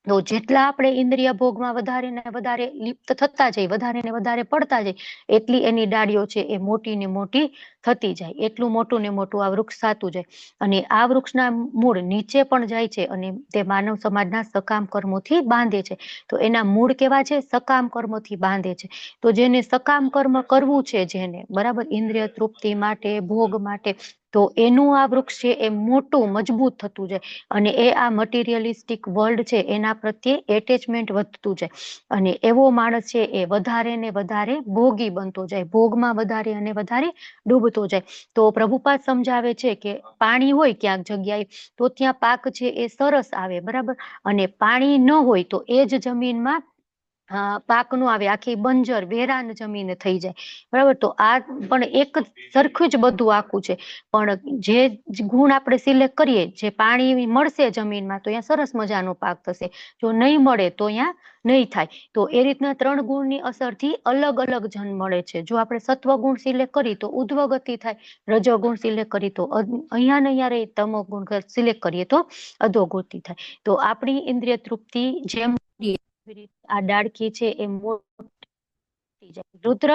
B: તો જેટલા આપણે ઇન્દ્રિય ભોગમાં વધારે ને વધારે લિપ્ત થતા જાય, વધારે ને વધારે પડતા જાય, એટલી એની ડાળીઓ છે એ મોટી ને મોટી થતી જાય, એટલું મોટું ને મોટું આ વૃક્ષ થતું જાય. અને આ વૃક્ષના મૂળ નીચે પણ જાય છે અને તે માનવ સમાજના સકામ કર્મોથી બાંધે છે. તો એના મૂળ કેવા છે? સકામ કર્મોથી બાંધે છે. તો જેને સકામ કર્મ કરવું છે, જેને, બરાબર, ઇન્દ્રિય તૃપ્તિ માટે, ભોગ માટે, તો એનું આ વૃક્ષ છે એ મોટું મજબૂત થતું જાય અને એ આ મટીરિયલિસ્ટિક વર્લ્ડ છે એના પ્રત્યે એટેચમેન્ટ વધતું જાય. અને એવો માણસ છે એ વધારે ને વધારે ભોગી બનતો જાય, ભોગમાં વધારે અને વધારે ડૂબતો જાય. તો પ્રભુપાદ સમજાવે છે કે પાણી હોય ક્યાંક જગ્યાએ તો ત્યાં પાક છે એ સરસ આવે, બરાબર, અને પાણી ન હોય તો એ જ જમીનમાં પાક નો આવે, આખી બંજર વેરાન જમીન થઈ જાય. બરાબર? તો આ પણ એક સરખું જ બધું આખું છે. પણ જે ગુણ આપણે સિલેક્ટ કરીએ, જે પાણી મળશે જમીનમાં તો અહીંયા સરસ મજાનો પાક થશે, જો નહીં મળે તો અહીંયા નહીં થાય. તો એ રીતના 3 ગુણની અસરથી અલગ અલગ જન્મ મળે છે. જો આપણે સત્વ ગુણ સિલેક્ટ કરી તો ઉધ્વ ગતિ થાય, રજો ગુણ સિલેક્ટ કરી તો અહીંયા ને અહીંયા રહી, તમો ગુણ સિલેક્ટ કરીએ તો અધોગતિ થાય. તો આપણી ઇન્દ્રિય તૃપ્તિ જેમ આ ડાળખી છે એ મોટી જાય. રુદ્ર,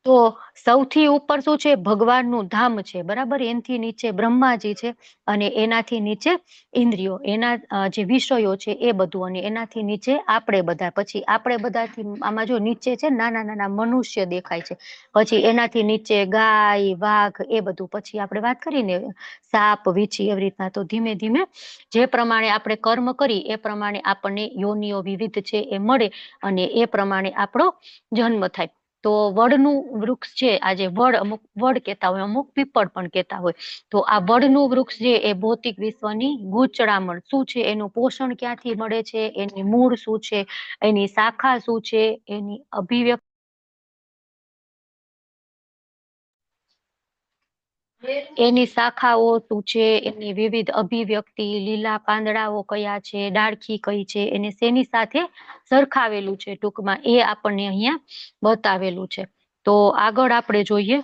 B: તો સૌથી ઉપર શું છે? ભગવાનનું ધામ છે, બરાબર, એનાથી નીચે બ્રહ્માજી છે અને એનાથી નીચે ઇન્દ્રિયો, એના જે વિષયો છે એ બધું, અને એનાથી નીચે આપણે બધા. પછી આપણે બધાથી આમાં જો નીચે છે નાના નાના મનુષ્ય દેખાય છે, પછી એનાથી નીચે ગાય, વાઘ એ બધું. પછી આપણે વાત કરીને સાપ, વીછી, એવી રીતના. તો ધીમે ધીમે જે પ્રમાણે આપણે કર્મ કરી એ પ્રમાણે આપણને યોનિઓ વિવિધ છે એ મળે અને એ પ્રમાણે આપણો જન્મ થાય. તો વડનું વૃક્ષ છે, આજે વડ, અમુક વડ કહેતા હોય, અમુક પીપળ પણ કહેતા હોય. તો આ વડનું વૃક્ષ છે એ ભૌતિક વિશ્વની ગૂંચળામણ શું છે, એનું પોષણ ક્યાંથી મળે છે, એની મૂળ શું છે, એની શાખા શું છે, એની અભિવ્યક્તિ, એની શાખાઓ શું છે, એની વિવિધ અભિવ્યક્તિ, લીલા પાંદડાઓ કયા છે, ડાળખી કઈ છે, એને શેની સાથે સરખાવેલું છે, ટૂંકમાં એ આપણને અહીંયા બતાવેલું છે. તો આગળ આપણે જોઈએ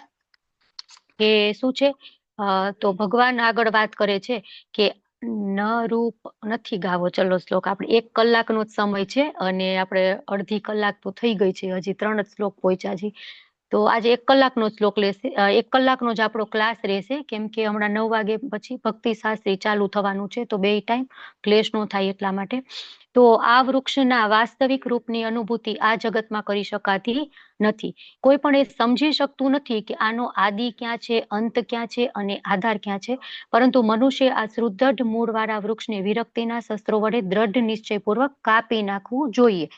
B: કે શું છે. તો ભગવાન આગળ વાત કરે છે કે ન રૂપ નથી ગાવો. ચલો શ્લોક, આપણે 1 કલાકનો જ સમય છે અને આપણે અડધી કલાક તો થઈ ગઈ છે, હજી 3 જ શ્લોક પહોંચ્યા છે. તો આજે 1 કલાકનો શ્લોક લેશે, 1 કલાકનો જ આપણો ક્લાસ રહેશે, કેમ કે હમણાં 9 વાગે પછી ભક્તિ શાસ્ત્રી ચાલુ થવાનું છે, તો 2 ટાઈમ ક્લેશ ન થાય એટલા માટે. તો આ વૃક્ષના વાસ્તવિક રૂપની અનુભૂતિ આ જગતમાં કરી શકાતી નથી. કોઈ પણ એ સમજી શકતું નથી કે આનો આદિ ક્યાં છે, અંત ક્યાં છે અને આધાર ક્યાં છે. પરંતુ મનુષ્ય આ સુદૃઢ મૂળવાળા વૃક્ષને વિરક્તિના શસ્ત્રો વડે દ્રઢ નિશ્ચયપૂર્વક કાપી નાખવું જોઈએ.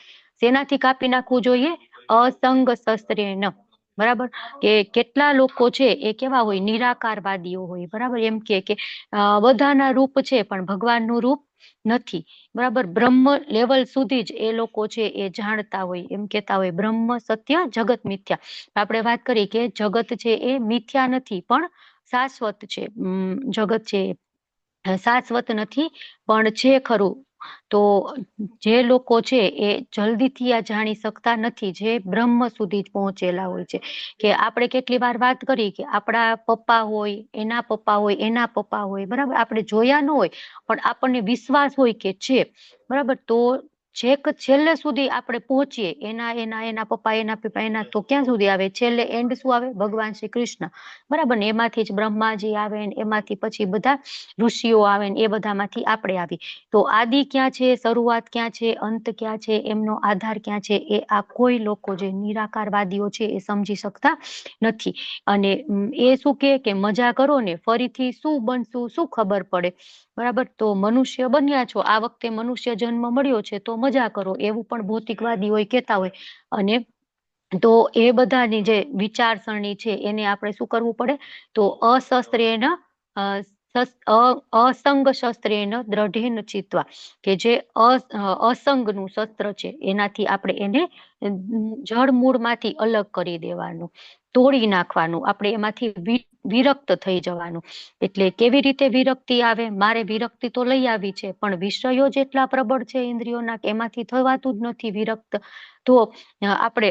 B: શેનાથી કાપી નાખવું જોઈએ? અસંગ શસ્ત્રેન. બરાબર, કે કેટલા લોકો છે એ કેવા હોય? નિરાકારવાદીઓ હોય. બરાબર, એમ કે બધાના રૂપ છે પણ ભગવાનનું રૂપ નથી. બરાબર, બ્રહ્મ લેવલ સુધી જ એ લોકો છે એ જાણતા હોય, એમ કેતા હોય બ્રહ્મ સત્ય જગત મિથ્યા. આપણે વાત કરી કે જગત છે એ મિથ્યા નથી પણ શાશ્વત છે. જગત છે શાશ્વત નથી પણ છે ખરું. તો જે લોકો છે એ જલ્દીથી આ જાણી શકતા નથી, જે બ્રહ્મ સુધી જ પહોંચેલા હોય છે. કે આપણે કેટલી વાર વાત કરી કે આપણા પપ્પા હોય, એના પપ્પા હોય, એના પપ્પા હોય. બરાબર, આપણે જોયા ન હોય પણ આપણને વિશ્વાસ હોય કે છે. બરાબર, તો છેક છેલ્લે સુધી આપણે પહોંચીએ, એના પપ્પા, એના પપ્પા, એના, તો ક્યાં સુધી આવે? છેલ્લે એન્ડ શું આવે? ભગવાન શ્રી કૃષ્ણ. બરાબર ને, એમાંથી જ બ્રહ્માજી આવે ને એમાંથી પછી બધા ઋષિઓ આવે ને એ બધામાંથી આપણે આવી. તો આદિ ક્યાં છે, શરૂઆત ક્યાં છે, અંત ક્યાં છે, એમનો આધાર ક્યાં છે, એ આ કોઈ લોકો જે નિરાકારવાદીઓ છે એ સમજી શકતા નથી. અને એ શું કે મજા કરો ને, ફરીથી શું બનશું શું ખબર પડે. બરાબર, તો મનુષ્ય બન્યા છો, આ વખતે મનુષ્ય જન્મ મળ્યો છે તો મજા કરો, એવું પણ ભૌતિકવાદી હોય કેતા હોય. અને તો એ બધાની જે વિચારસરણી છે એને આપણે શું કરવું પડે? તો અશસ્ત્રેન અસંગ શસ્ત્રેન દ્રઢેન ચિત્વા, કે જે અસંગનું શસ્ત્ર છે એનાથી આપણે એને જળમૂળમાંથી અલગ કરી દેવાનું, તોડી નાખવાનું, આપણે એમાંથી વિરક્ત થઈ જવાનું. એટલે કેવી રીતે વિરક્તિ આવે? મારે વિરક્તિ તો લઈ આવી છે પણ વિષયો જેટલા પ્રબળ છે ઇન્દ્રિયોના, એમાંથી થવાતું જ નથી વિરક્ત. તો આપણે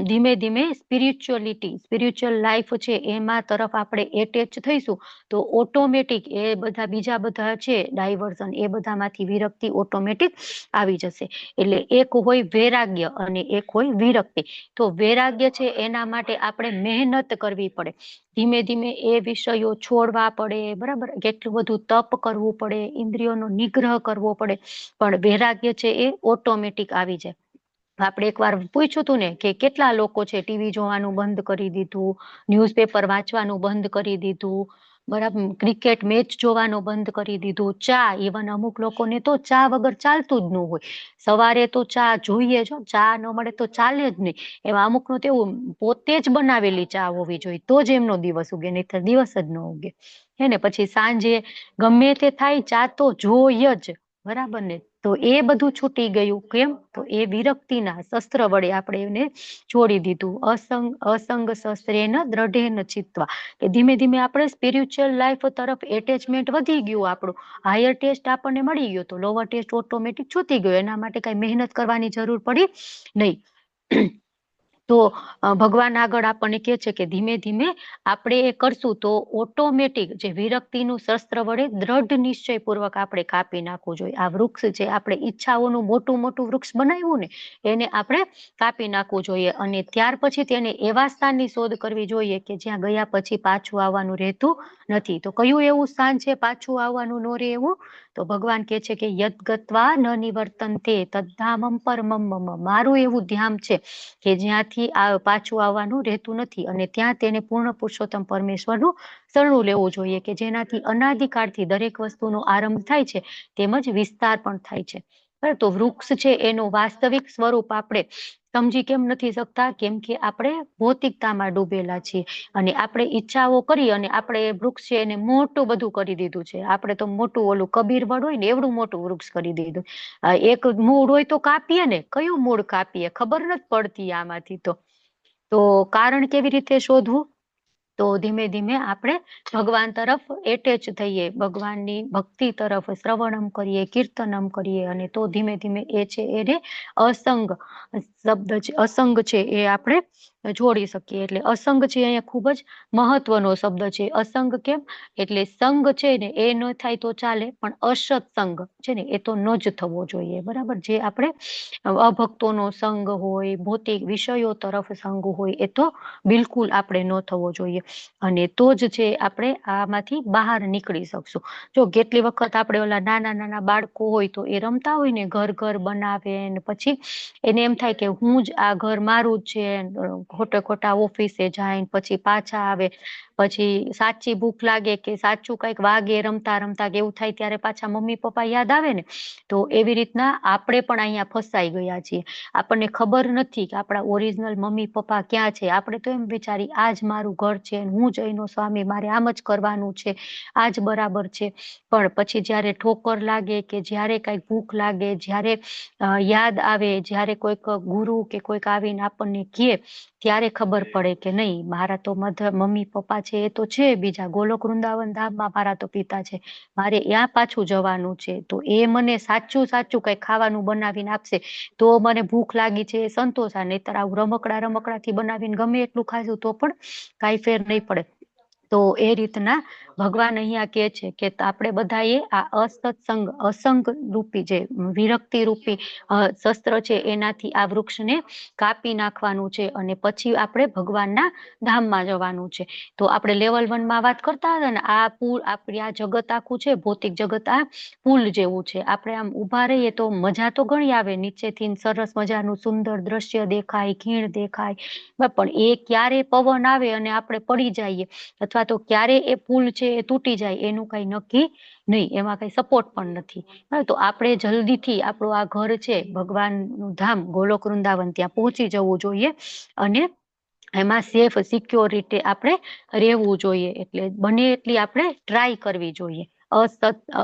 B: ધીમે ધીમે સ્પિરિચ્યુઅલ લાઈફ છે એમાં તરફ આપણે એટેચ થઈશું તો ઓટોમેટિક એ બધા બીજા બધા છે ડાયવર્ઝન, એ બધામાંથી વિરક્તિ ઓટોમેટિક આવી જશે. એટલે એક હોય વૈરાગ્ય અને એક હોય વિરક્તિ. તો વૈરાગ્ય છે એના માટે આપણે મહેનત કરવી પડે, ધીમે ધીમે એ વિષયો છોડવા પડે. બરાબર, કેટલું બધું તપ કરવું પડે, ઇન્દ્રિયોનો નિગ્રહ કરવો પડે, પણ વૈરાગ્ય છે એ ઓટોમેટિક આવી જાય. આપણે એકવાર પૂછ્યું હતું ને કે કેટલા લોકો છે ટીવી જોવાનું બંધ કરી દીધું, ન્યૂઝપેપર વાંચવાનું બંધ કરી દીધું, બરાબર, ક્રિકેટ મેચ જોવાનું બંધ કરી દીધું, ચા, ઇવન અમુક લોકોને તો ચા વગર ચાલતું જ ન હોય. સવારે તો ચા જોઈએ જ, ચા ન મળે તો ચાલે જ નહીં. એવા અમુકનું તો એવું, પોતે જ બનાવેલી ચા હોવી જોઈએ તો જ એમનો દિવસ ઉગે, નહીંતર દિવસ જ ન ઉગે. હે ને, પછી સાંજે ગમે તે થાય ચા તો જોઈએ જ. બરાબર ને, તો એ બધું છૂટી ગયું. કેમ? તો એ વિરક્તિના શસ્ત્ર વડે આપણે એને છોડી દીધું. અસંગ શસ્ત્રેન દ્રઢેન ચિત્વા, કે ધીમે ધીમે આપણે સ્પિરિચ્યુઅલ લાઈફ તરફ એટેચમેન્ટ વધી ગયું આપણું. હાયર ટેસ્ટ આપણને મળી ગયો તો લોઅર ટેસ્ટ ઓટોમેટિક છૂટી ગયો. એના માટે કઈ મહેનત કરવાની જરૂર પડી નહીં. તો ભગવાન આગળ આપણને કહે છે કે ધીમે ધીમે આપણે એ કરશું તો ઓટોમેટિક જે વિરક્તિનું શસ્ત્ર વડે દ્રઢ નિશ્ચયપૂર્વક આપણે કાપી નાખવું જોઈએ. આ વૃક્ષ છે, આપણે ઈચ્છાઓનું મોટું મોટું વૃક્ષ બનાવ્યું ને એને આપણે કાપી નાખવું જોઈએ. અને ત્યાર પછી તેને એવા સ્થાનની શોધ કરવી જોઈએ કે જ્યાં ગયા પછી પાછું આવવાનું રહેતું નથી. તો કયું એવું સ્થાન છે પાછું આવવાનું ન રહે એવું? તો ભગવાન કહે છે કે યદ ગત્વા ન નિવર્તન્તે તદ્ધામમ પરમમ મમ, મારું એવું ધામ છે કે જ્યાંથી પાછું આવવાનું રહેતું નથી. અને ત્યાં તેને પૂર્ણ પુરુષોત્તમ પરમેશ્વરનું શરણું લેવું જોઈએ, કે જેનાથી અનાદિકાળથી દરેક વસ્તુનો આરંભ થાય છે તેમજ વિસ્તાર પણ થાય છે. તો વૃક્ષ છે એનું વાસ્તવિક સ્વરૂપ આપણે સમજી કેમ નથી શકતા? કેમ કે આપણે ભૌતિકતામાં ડૂબેલા છીએ અને આપણે ઈચ્છાઓ કરી અને આપણે વૃક્ષ છે એને મોટું બધું કરી દીધું છે. આપણે તો મોટું ઓલું કબીર વડ હોય ને એવડું મોટું વૃક્ષ કરી દીધું. એક મૂળ હોય તો કાપીએ ને, કયું મૂળ કાપીએ ખબર નથી પડતી આમાંથી. તો કારણ કેવી રીતે શોધવું? તો ધીમે ધીમે આપણે ભગવાન તરફ એટેચ થઈએ, ભગવાનની ભક્તિ તરફ શ્રવણમ કરીએ, કીર્તનમ કરીએ, અને તો ધીમે ધીમે એ છે એને અસંગ શબ્દ છે, અસંગ છે એ આપણે જોડી શકીએ. એટલે અસંગ છે અહીંયા ખૂબ જ મહત્વનો શબ્દ છે. અસંગ કેમ? એટલે સંગ છે ને એ ન થાય તો ચાલે, પણ અસત્સંગ છે ને એ તો ન જ થવો જોઈએ. બરાબર? જે આપણે અભક્તોનો સંગ હોય, ભૌતિક વિષયો તરફ સંગ હોય, એ તો બિલકુલ આપણે ન થવો જોઈએ. અને તો જ છે આપણે આમાંથી બહાર નીકળી શકશું. જો કેટલી વખત આપણે ઓલા નાના નાના બાળકો હોય તો એ રમતા હોય ને, ઘર ઘર બનાવે ને પછી એને એમ થાય કે હું જ આ ઘર મારું જ છે, ખોટે ખોટા ઓફિસે જાય ને પછી પાછા આવે, પછી સાચી ભૂખ લાગે કે સાચું કઈક વાગે રમતા રમતા કે એવું થાય ત્યારે પાછા મમ્મી પપ્પા યાદ આવે ને. તો એવી રીતના આપણે પણ અહીંયા ફસાઈ ગયા છીએ. આપણને ખબર નથી કે આપણા ઓરિજિનલ મમ્મી પપ્પા ક્યાં છે. આપણે તો એમ વિચારી આ જ મારું ઘર છે, હું જ અહીંનો સ્વામી, મારે આમ જ કરવાનું છે, આ જ બરાબર છે. પણ પછી જયારે ઠોકર લાગે કે જયારે કઈક ભૂખ લાગે, જયારે યાદ આવે, જયારે કોઈક ગુરુ કે કોઈક આવીને આપણને કહે, ત્યારે ખબર પડે કે નહીં, મારા તો મમ્મી પપ્પા છે એ તો છે બીજા ગોલોક વૃંદાવન ધામમાં, મારા તો પિતા છે, મારે ત્યાં પાછું જવાનું છે. તો એ મને સાચું સાચું કઈ ખાવાનું બનાવીને આપશે તો મને ભૂખ લાગી છે એ સંતોષ આ, નહીતર આવું રમકડાથી બનાવીને ગમે એટલું ખાશું તો પણ કાંઈ ફેર નહીં પડે. તો એ રીતના ભગવાન અહીંયા કહે છે કે આપણે બધાએ આ અસત્સંગ, અસંગ રૂપી જે વિરક્તિ રૂપી શસ્ત્ર છે એનાથી આ વૃક્ષને કાપી નાખવાનું છે અને પછી આપણે ભગવાનના ધામમાં જવાનું છે. તો આપણે લેવલ 1 માં વાત કરતા હતા ને, આ પુલ, આપણે આ જગત આખું છે, ભૌતિક જગત આ પુલ જેવું છે. આપણે આમ ઉભા રહીએ તો મજા તો ઘણી આવે, નીચેથી સરસ મજાનું સુંદર દ્રશ્ય દેખાય, ખીણ દેખાય, પણ એ ક્યારે પવન આવે અને આપણે પડી જઈએ અથવા તો ક્યારે એ પુલ છે એ તૂટી જાય એનું કઈ નક્કી નહીં, એમાં કઈ સપોર્ટ પણ નથી. તો આપણે જલ્દીથી આપણું આ ઘર છે ભગવાનનું ધામ ગોલોક વૃંદાવન, ત્યાં પહોંચી જવું જોઈએ અને એમાં સેફ સિક્યોરિટી આપણે રહેવું જોઈએ. એટલે બને એટલી આપણે ટ્રાય કરવી જોઈએ.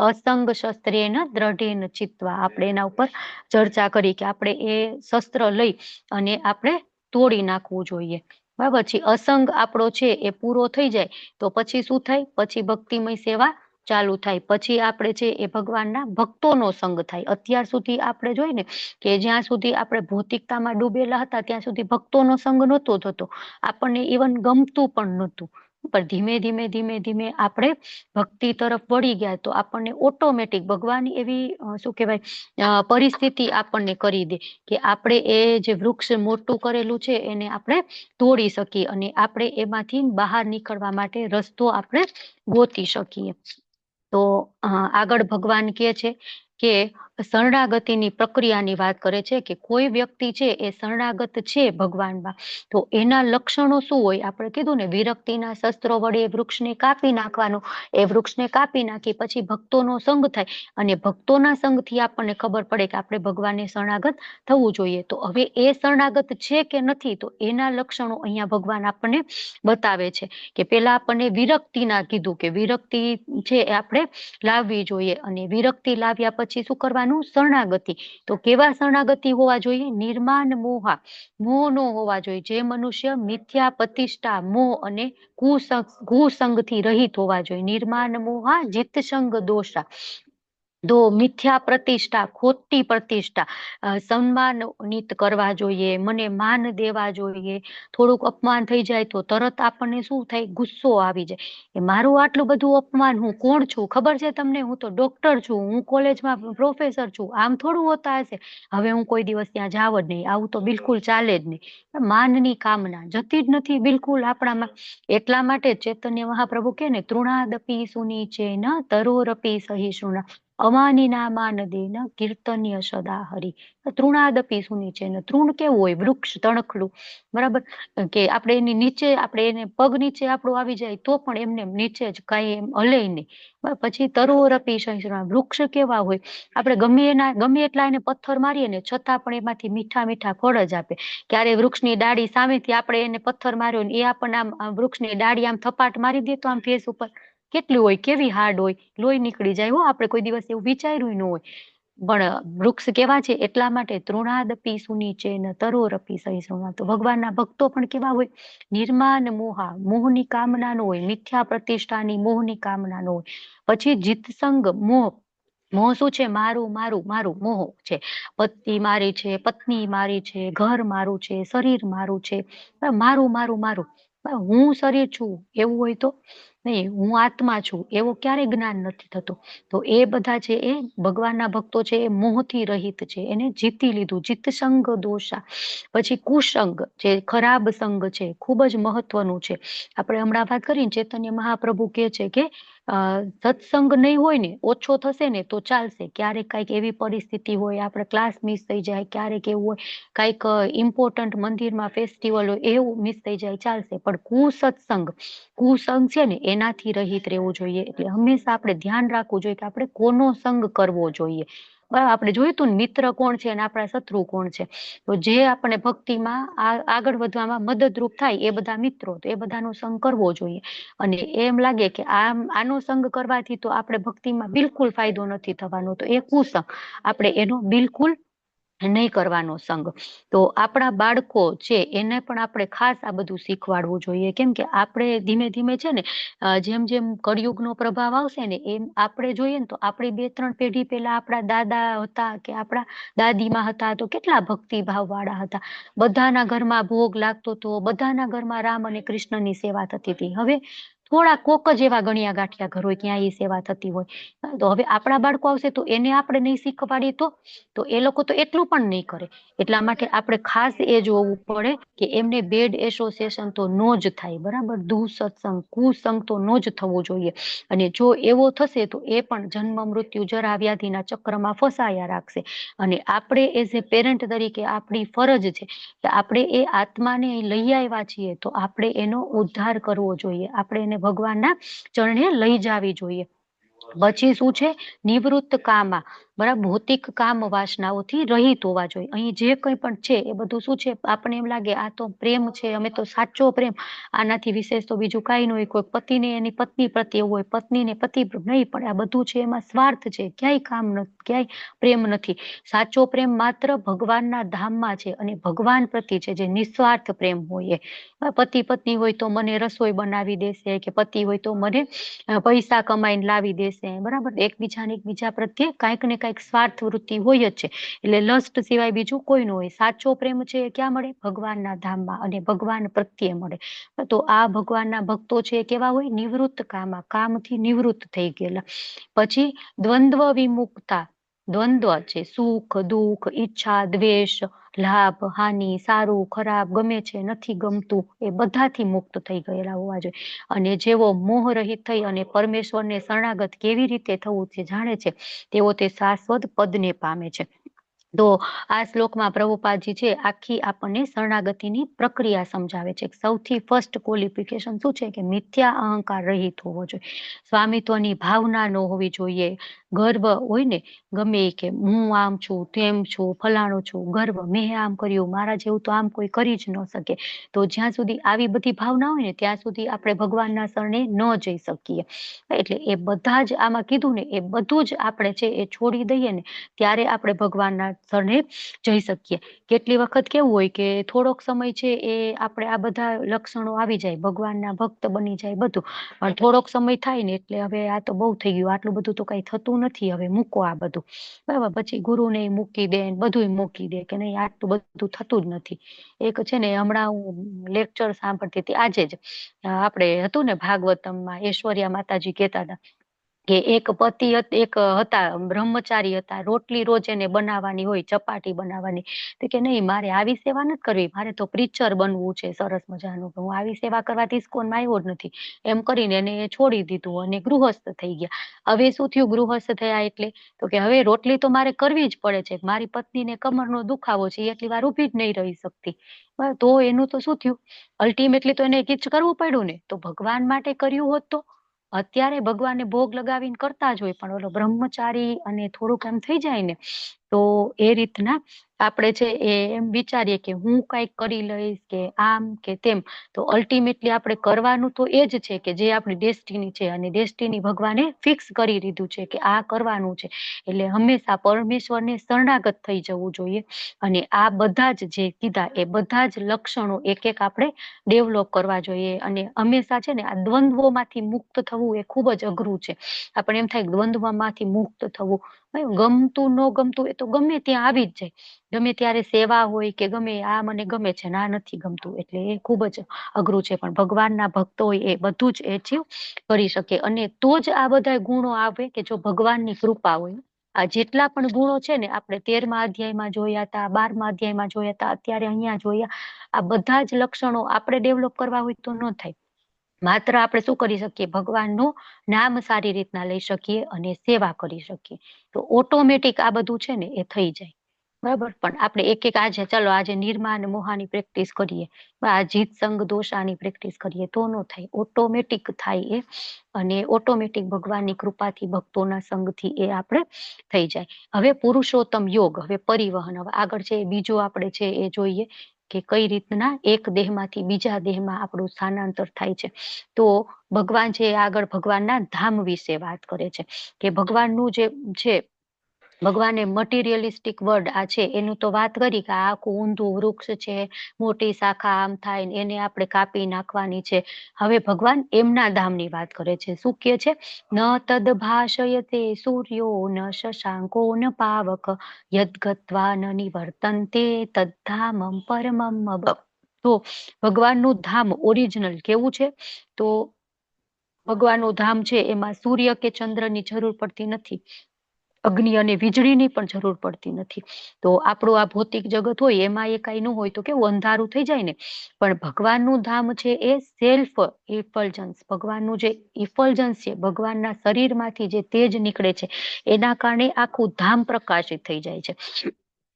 B: અસંગ શસ્ત્રેન દ્રઢેન ચિત્વા, આપણે એના ઉપર ચર્ચા કરી કે આપણે એ શસ્ત્ર લઈ અને આપણે તોડી નાખવું જોઈએ. બરાબર છે. અસંગ આપણો છે એ પૂરો થઈ જાય તો પછી શું થાય? પછી ભક્તિમય સેવા ચાલુ થાય. પછી આપણે છે એ ભગવાનના ભક્તોનો સંગ થાય. અત્યાર સુધી આપણે જોઈ ને કે જ્યાં સુધી આપણે ભૌતિકતામાં ડૂબેલા હતા ત્યાં સુધી ભક્તોનો સંગ નહોતો થતો, આપણને ઇવન ગમતું પણ નહોતું. પણ ધીમે ધીમે ધીમે ધીમે આપણે ભક્તિ તરફ વળી ગયા તો આપણને ઓટોમેટિક ભગવાન એવી શું કહેવાય પરિસ્થિતિ આપણને કરી દે કે આપણે એ જે વૃક્ષ મોટું કરેલું છે એને આપણે તોડી શકીએ અને આપણે એમાંથી બહાર નીકળવા માટે રસ્તો આપણે ગોતી શકીએ. તો આગળ ભગવાન કહે છે કે શરણાગતિની પ્રક્રિયાની વાત કરે છે કે કોઈ વ્યક્તિ છે એ શરણાગત છે ભગવાનમાં તો એના લક્ષણો શું હોય? આપણે કીધું ને, વિરક્તિના શસ્ત્રો વડે વૃક્ષને કાપી નાખવાનું. એ વૃક્ષને કાપી નાખી પછી ભક્તોનો સંગ થાય અને ભક્તોના સંગથી આપણને ખબર પડે કે આપણે ભગવાનને શરણાગત થવું જોઈએ. તો હવે એ શરણાગત છે કે નથી, તો એના લક્ષણો અહીંયા ભગવાન આપણને બતાવે છે કે પેલા આપણને વિરક્તિના કીધું કે વિરક્તિ છે એ આપણે લાવવી જોઈએ અને વિરક્તિ લાવ્યા પછી શું કરવાનું? શરણાગતિ. તો કેવા શરણાગતિ હોવા જોઈએ? નિર્માન મોહા, મોહ નો હોવા જોઈએ. જે મનુષ્ય મિથ્યા પ્રતિષ્ઠા, મોહ અને કુસંગથી રહિત હોવા જોઈએ. નિર્માન મોહા જીતસંગ દોષા, દો મિથ્યા પ્રતિષ્ઠા, ખોટી પ્રતિષ્ઠા, સન્માનિત કરવા જોઈએ, મને માન દેવા જોઈએ. થોડુંક અપમાન થઈ જાય તો તરત આપણને શું થાય? ગુસ્સો આવી જાય કે મારું આટલું બધું અપમાન, હું કોણ છું ખબર છે તમને? હું તો ડોક્ટર છું, હું કોલેજમાં પ્રોફેસર છું, આમ થોડું હોતા હશે, હવે હું કોઈ દિવસ ત્યાં જાવ જ નહીં, આવું તો બિલકુલ ચાલે જ નહીં. માનની કામના જતી જ નથી બિલકુલ આપણામાં. એટલા માટે ચૈતન્ય મહાપ્રભુ કે ને, તૃણાદપી સુનીચેન તરોરપી સહિષ્ણુના અમાનીના માનદેન કીર્તન્ય સદા હરિ. તૃણાદપી સુનીચેન, તૃણ કેવું હોય? વૃક્ષ તણખલું, બરાબર, કે આપણે એની નીચે, આપણે એને પગ નીચે આપણું આવી જાય તો પણ એમને નીચે જ કઈ એમ હલે નહીં. પછી તરોરપી સહિષ્ણુના, વૃક્ષ કેવા હોય? આપણે ગમે એટલા એને પથ્થર મારીએ ને છતાં પણ એમાંથી મીઠા મીઠા ફળ જ આપે. ક્યારે વૃક્ષની ડાળી સામેથી આપણે એને પથ્થર માર્યો ને એ આપણને આમ વૃક્ષની ડાળી આમ થપાટ મારી દે તો આમ ફેસ ઉપર કેટલી હોય, કેવી હાર્ડ હોય, લોહી નીકળી જાય. હો, આપણે કોઈ દિવસ એવું વિચાર્યું ન હોય. પણ વૃક્ષ કેવા છે? એટલા માટે તૃણાદપી સુનીચેન તરોરપી સહિષ્ણુના. તો ભગવાનના ભક્તો પણ કેવા હોય? નિર્માન મોહા, મોહની કામના ન હોય, મિથ્યા પ્રતિષ્ઠાની મોહની કામના ન હોય. પછી જીતસંગ મોહ, મોહ શું છે? મારું મારું મારું મોહ છે. પતિ મારી છે, પત્ની મારી છે, ઘર મારું છે, શરીર મારું છે, મારું મારું મારું. હું શરીર છું એવું હોય તો નહીં, હું આત્મા છું એવું ક્યારેય જ્ઞાન નથી થતું. તો એ બધા છે એ ભગવાનના ભક્તો છે એ મોહથી રહિત છે, એને જીતી લીધું. જીતસંગ દોષા. પછી કુસંગ, જે ખરાબ સંગ છે, ખૂબ જ મહત્વનું છે. આપણે હમણાં વાત કરીને ચૈતન્ય મહાપ્રભુ કહે છે કે સત્સંગ નહીં હોય ને, ઓછો થશે ને તો ચાલશે. ક્યારેક કઈક એવી પરિસ્થિતિ હોય, આપણે ક્લાસ મિસ થઈ જાય, ક્યારેક એવું હોય કઈક ઇમ્પોર્ટન્ટ મંદિરમાં ફેસ્ટિવલ હોય, એવું મિસ થઈ જાય ચાલશે, પણ કુસત્સંગ, કુસંગ છે ને એનાથી રહિત રહેવું જોઈએ. એટલે હંમેશા આપણે ધ્યાન રાખવું જોઈએ કે આપણે કોનો સંગ કરવો જોઈએ. આપણે જોયું તું ને, મિત્ર કોણ છે અને આપણા શત્રુ કોણ છે. તો જે આપણે ભક્તિમાં આગળ વધવામાં મદદરૂપ થાય એ બધા મિત્રો, તો એ બધાનો સંગ કરવો જોઈએ. અને એમ લાગે કે આનો સંગ કરવાથી તો આપણે ભક્તિમાં બિલકુલ ફાયદો નથી થવાનો, તો એ કુસંગ, આપણે એનો બિલકુલ નહીં કરવાનો સંગ. તો આપણા બાળકો છે એને પણ આપણે ખાસ આ બધું શીખવાડવું જોઈએ. કેમ કે આપણે ધીમે ધીમે છે ને જેમ જેમ કળિયુગનો પ્રભાવ આવશે ને એમ આપણે જોઈએ ને તો આપણી 2-3 પેઢી પહેલા આપણા દાદા હતા કે આપણા દાદીમાં હતા તો કેટલા ભક્તિભાવ વાળા હતા. બધાના ઘરમાં ભોગ લાગતો હતો, બધાના ઘરમાં રામ અને કૃષ્ણની સેવા થતી હતી. હવે થોડા કોક જ એવા ગણ્યા ગાંઠિયા ઘર હોય ક્યાં એ સેવા થતી હોય. તો હવે આપણા બાળકો આવશે તો એને આપણે નહીં શીખવાડીએ તો એ લોકો તો એટલું પણ નહીં કરે. એટલા માટે આપણે ખાસ એ જોવું પડે કે એમને બેડ એસોસિએશન તો નો જ થાય, બરાબર. દુઃસત્સંગ, કુસંગ તો નો જ થવો જોઈએ. અને જો એવો થશે તો એ પણ જન્મ મૃત્યુ જરા વ્યાધિના ચક્રમાં ફસાયા રાખશે. અને આપણે એઝ એ પેરેન્ટ તરીકે આપણી ફરજ છે કે આપણે એ આત્માને લઈ આવ્યા છીએ તો આપણે એનો ઉદ્ધાર કરવો જોઈએ, આપણે એને ભગવાનના ચરણે લઈ જાવી જોઈએ. પછી શું છે? નિવૃત્ત કામા, બરાબર. ભૌતિક કામ વાસનાઓથી રહિત હોવા જોઈએ. અહીં જે કંઈ પણ છે એ બધું શું છે? આપણે એમ લાગે આ તો પ્રેમ છે, અમે તો સાચો પ્રેમ, આનાથી વિશેષ તો બીજું કાંઈ ન હોય. કોઈ પતિને એની પત્ની પ્રત્યે હોય, પત્નીને પતિ નહીં, પણ આ બધું છે એમાં સ્વાર્થ છે, ક્યાંય કામ નથી, ક્યાંય પ્રેમ નથી. સાચો પ્રેમ માત્ર ભગવાનના ધામમાં છે અને ભગવાન પ્રત્યે છે, જે નિસ્વાર્થ પ્રેમ હોય. પતિ પત્ની હોય તો મને રસોઈ બનાવી દેશે, કે પતિ હોય તો મને પૈસા કમાઈને લાવી દેશે, બરાબર. એકબીજા પ્રત્યે કાંઈક ને કાંઈક સ્વાર્થ વૃત્તિ હોય જ છે. એટલે લસ્ટ સિવાય બીજું કોઈ ન હોય. સાચો પ્રેમ છે એ ક્યાં મળે? ભગવાનના ધામમાં અને ભગવાન પ્રત્યે મળે. તો આ ભગવાનના ભક્તો છે એ કેવા હોય? નિવૃત્ત કામા, કામથી નિવૃત્ત થઈ ગયેલા. પછી દ્વંદ્વ વિમુક્તા, દ્વંદ્વ છે, સુખ દુઃખ, ઈચ્છા દ્વેષ, લાભ હાનિ, સારું ખરાબ, ગમે છે નથી ગમતું, એ બધાથી મુક્ત થઈ ગયેલા હોવા જોઈએ. અને જેવો મોહ રહિત થઈ અને પરમેશ્વરને શરણાગત કેવી રીતે થવું છે જાણે છે, તેઓ તે શાશ્વત પદને પામે છે. તો આ શ્લોકમાં પ્રભુપાદજી છે આખી આપણને શરણાગતિની પ્રક્રિયા સમજાવે છે. સૌથી ફર્સ્ટ ક્વોલિફિકેશન શું છે? કે મિથ્યા અહંકાર રહિત હોવો જોઈએ, સ્વામિત્વની ભાવના ન હોવી જોઈએ. ગર્વ હોય ને, ગમે એ કે હું આમ છું, તેમ છું, ફલાણું છું, ગર્વ, મેં આમ કર્યું, મારા જેવું તો આમ કોઈ કરી જ ન શકે. તો જ્યાં સુધી આવી બધી ભાવના હોય ને ત્યાં સુધી આપણે ભગવાનના શરણે ન જઈ શકીએ. એટલે એ બધા જ આમાં કીધું ને એ બધું જ આપણે છે એ છોડી દઈએ ને ત્યારે આપણે ભગવાનના શરણે જઈ શકીએ. કેટલી વખત કેવું હોય કે થોડોક સમય છે એ આપણે આ બધા લક્ષણો આવી જાય, ભગવાનના ભક્ત બની જાય બધું, પણ થોડોક સમય થાય ને એટલે હવે આ તો બહુ થઈ ગયું, આટલું બધું તો કઈ થતું નથી, હવે મૂકો આ બધું, બરાબર. પછી ગુરુને મૂકી દે, બધું મૂકી દે કે નહીં આટલું બધું થતું જ નથી. એક છે ને હમણાં હું લેક્ચર સાંભળતી હતી આજે જ, આપણે હતું ને ભાગવતમમાં ઐશ્વર્યા માતાજી કહેતા હતા કે એક પતિ એક હતા, બ્રહ્મચારી હતા, રોટલી રોજ એને બનાવવાની હોય, ચપાટી બનાવવાની. તો કે નહીં, મારે આવી સેવા નથી કરવી, મારે તો પ્રીચર બનવું છે સરસ મજાનું, હું આવી સેવા કરવાથી ઇસ્કોનમાં આવ્યો જ નથી, એમ કરીને એને છોડી દીધું અને ગૃહસ્થ થઈ ગયા. હવે શું થયું ગૃહસ્થ થયા એટલે? તો કે હવે રોટલી તો મારે કરવી જ પડે છે, મારી પત્નીને કમરનો દુખાવો છે, એટલી વાર ઊભી જ નહીં રહી શકતી. તો એનું તો શું થયું? અલ્ટિમેટલી તો એને કીચ કરવું પડ્યું ને. તો ભગવાન માટે કર્યું હોત તો અત્યારે ભગવાનને ભોગ લગાવીને કરતા જ હોય, પણ ઓલો બ્રહ્મચારી અને થોડુંક એમ થઈ જાય ને તો એ રીતના આપણે છે એ એમ વિચારીએ કે હું કઈક કરી લઈશ કે આમ કે તેમ, તો અલ્ટિમેટલી આપણે કરવાનું તો એ જ છે કે જે આપણી ડેસ્ટિની છે, અને ડેસ્ટિની ભગવાને ફિક્સ કરી દીધું છે કે આ કરવાનું છે. એટલે હંમેશા પરમેશ્વરને શરણાગત થઈ જવું જોઈએ. અને આ બધા જ જે કીધા એ બધા જ લક્ષણો એક એક આપણે ડેવલપ કરવા જોઈએ. અને હંમેશા છે ને આ દ્વંદ્વોમાંથી મુક્ત થવું એ ખૂબ જ અઘરું છે. આપણે એમ થાય દ્વંદ્વમાંથી મુક્ત થવું, ગમતું ન ગમતું એ તો ગમે ત્યાં આવી જ જાય. ગમે ત્યારે સેવા હોય કે ગમે આ મને ગમે છે ના નથી ગમતું, એટલે એ ખૂબ જ અઘરું છે. પણ ભગવાનના ભક્તો હોય એ બધું જ એચીવ કરી શકે. અને તો જ આ બધા ગુણો આવે કે જો ભગવાનની કૃપા હોય. આ જેટલા પણ ગુણો છે ને આપણે 13મા અધ્યાયમાં જોયા હતા, 12મા અધ્યાયમાં જોયા હતા, અત્યારે અહીંયા જોયા, આ બધા જ લક્ષણો આપણે ડેવલપ કરવા હોય તો ન થાય. માત્ર આપણે શું કરી શકીએ, ભગવાનનું નામ સારી રીતના લઈ શકીએ અને સેવા કરી શકીએ, તો ઓટોમેટિક આ બધું છે ને એ થઈ જાય. બરાબર. પણ આપણે એક એક આજે ચાલો આજે નિર્મા અને મોહાની પ્રેક્ટિસ કરીએ, આ જીત સંગ દોષાની પ્રેક્ટિસ કરીએ તો ન થાય, ઓટોમેટિક થાય એ. અને ઓટોમેટિક ભગવાનની કૃપાથી ભક્તોના સંગથી એ આપણે થઈ જાય. હવે પુરુષોત્તમ યોગ, હવે પરિવહન, હવે આગળ છે બીજો આપણે છે એ જોઈએ કે કઈ રીતના એક દેહમાંથી બીજા દેહમાં આપણું સ્થાનાંતર થાય છે. તો ભગવાન છે આગળ ભગવાનના ધામ વિશે વાત કરે છે કે ભગવાનનું જે છે, ભગવાને મટીરિયલિસ્ટિક વર્ડ આ છે એનું તો વાત કરી કે આ આખું ઊંધું વૃક્ષ છે, મોટી શાખા આમ થાય ને એને આપણે કાપી નાખવાની છે. હવે ભગવાન એમના ધામની વાત કરે છે. શું કે છે? ન તદ ભાષયતે સૂર્યો ન શશાંકો ન પાવક યદ્ગત્વા ન નિવર્તન્તે તદ્ધામમ પરમમ મમ. તો ભગવાનનું ધામ ઓરિજિનલ કેવું છે? તો ભગવાનનું ધામ છે એમાં સૂર્ય કે ચંદ્રની જરૂર પડતી નથી, અગ્નિ અને વીજળીની પણ જરૂર પડતી નથી. તો આપણું આ ભૌતિક જગત હોય એમાં એ કઈ ન હોય તો કેવું અંધારું થઈ જાય ને. પણ ભગવાનનું ધામ છે એ સેલ્ફ ઇફલ્જન્સ, ભગવાનનું જે ઇફલ્જન્સ છે, ભગવાનના શરીરમાંથી જે તેજ નીકળે છે એના કારણે આખું ધામ પ્રકાશિત થઈ જાય છે.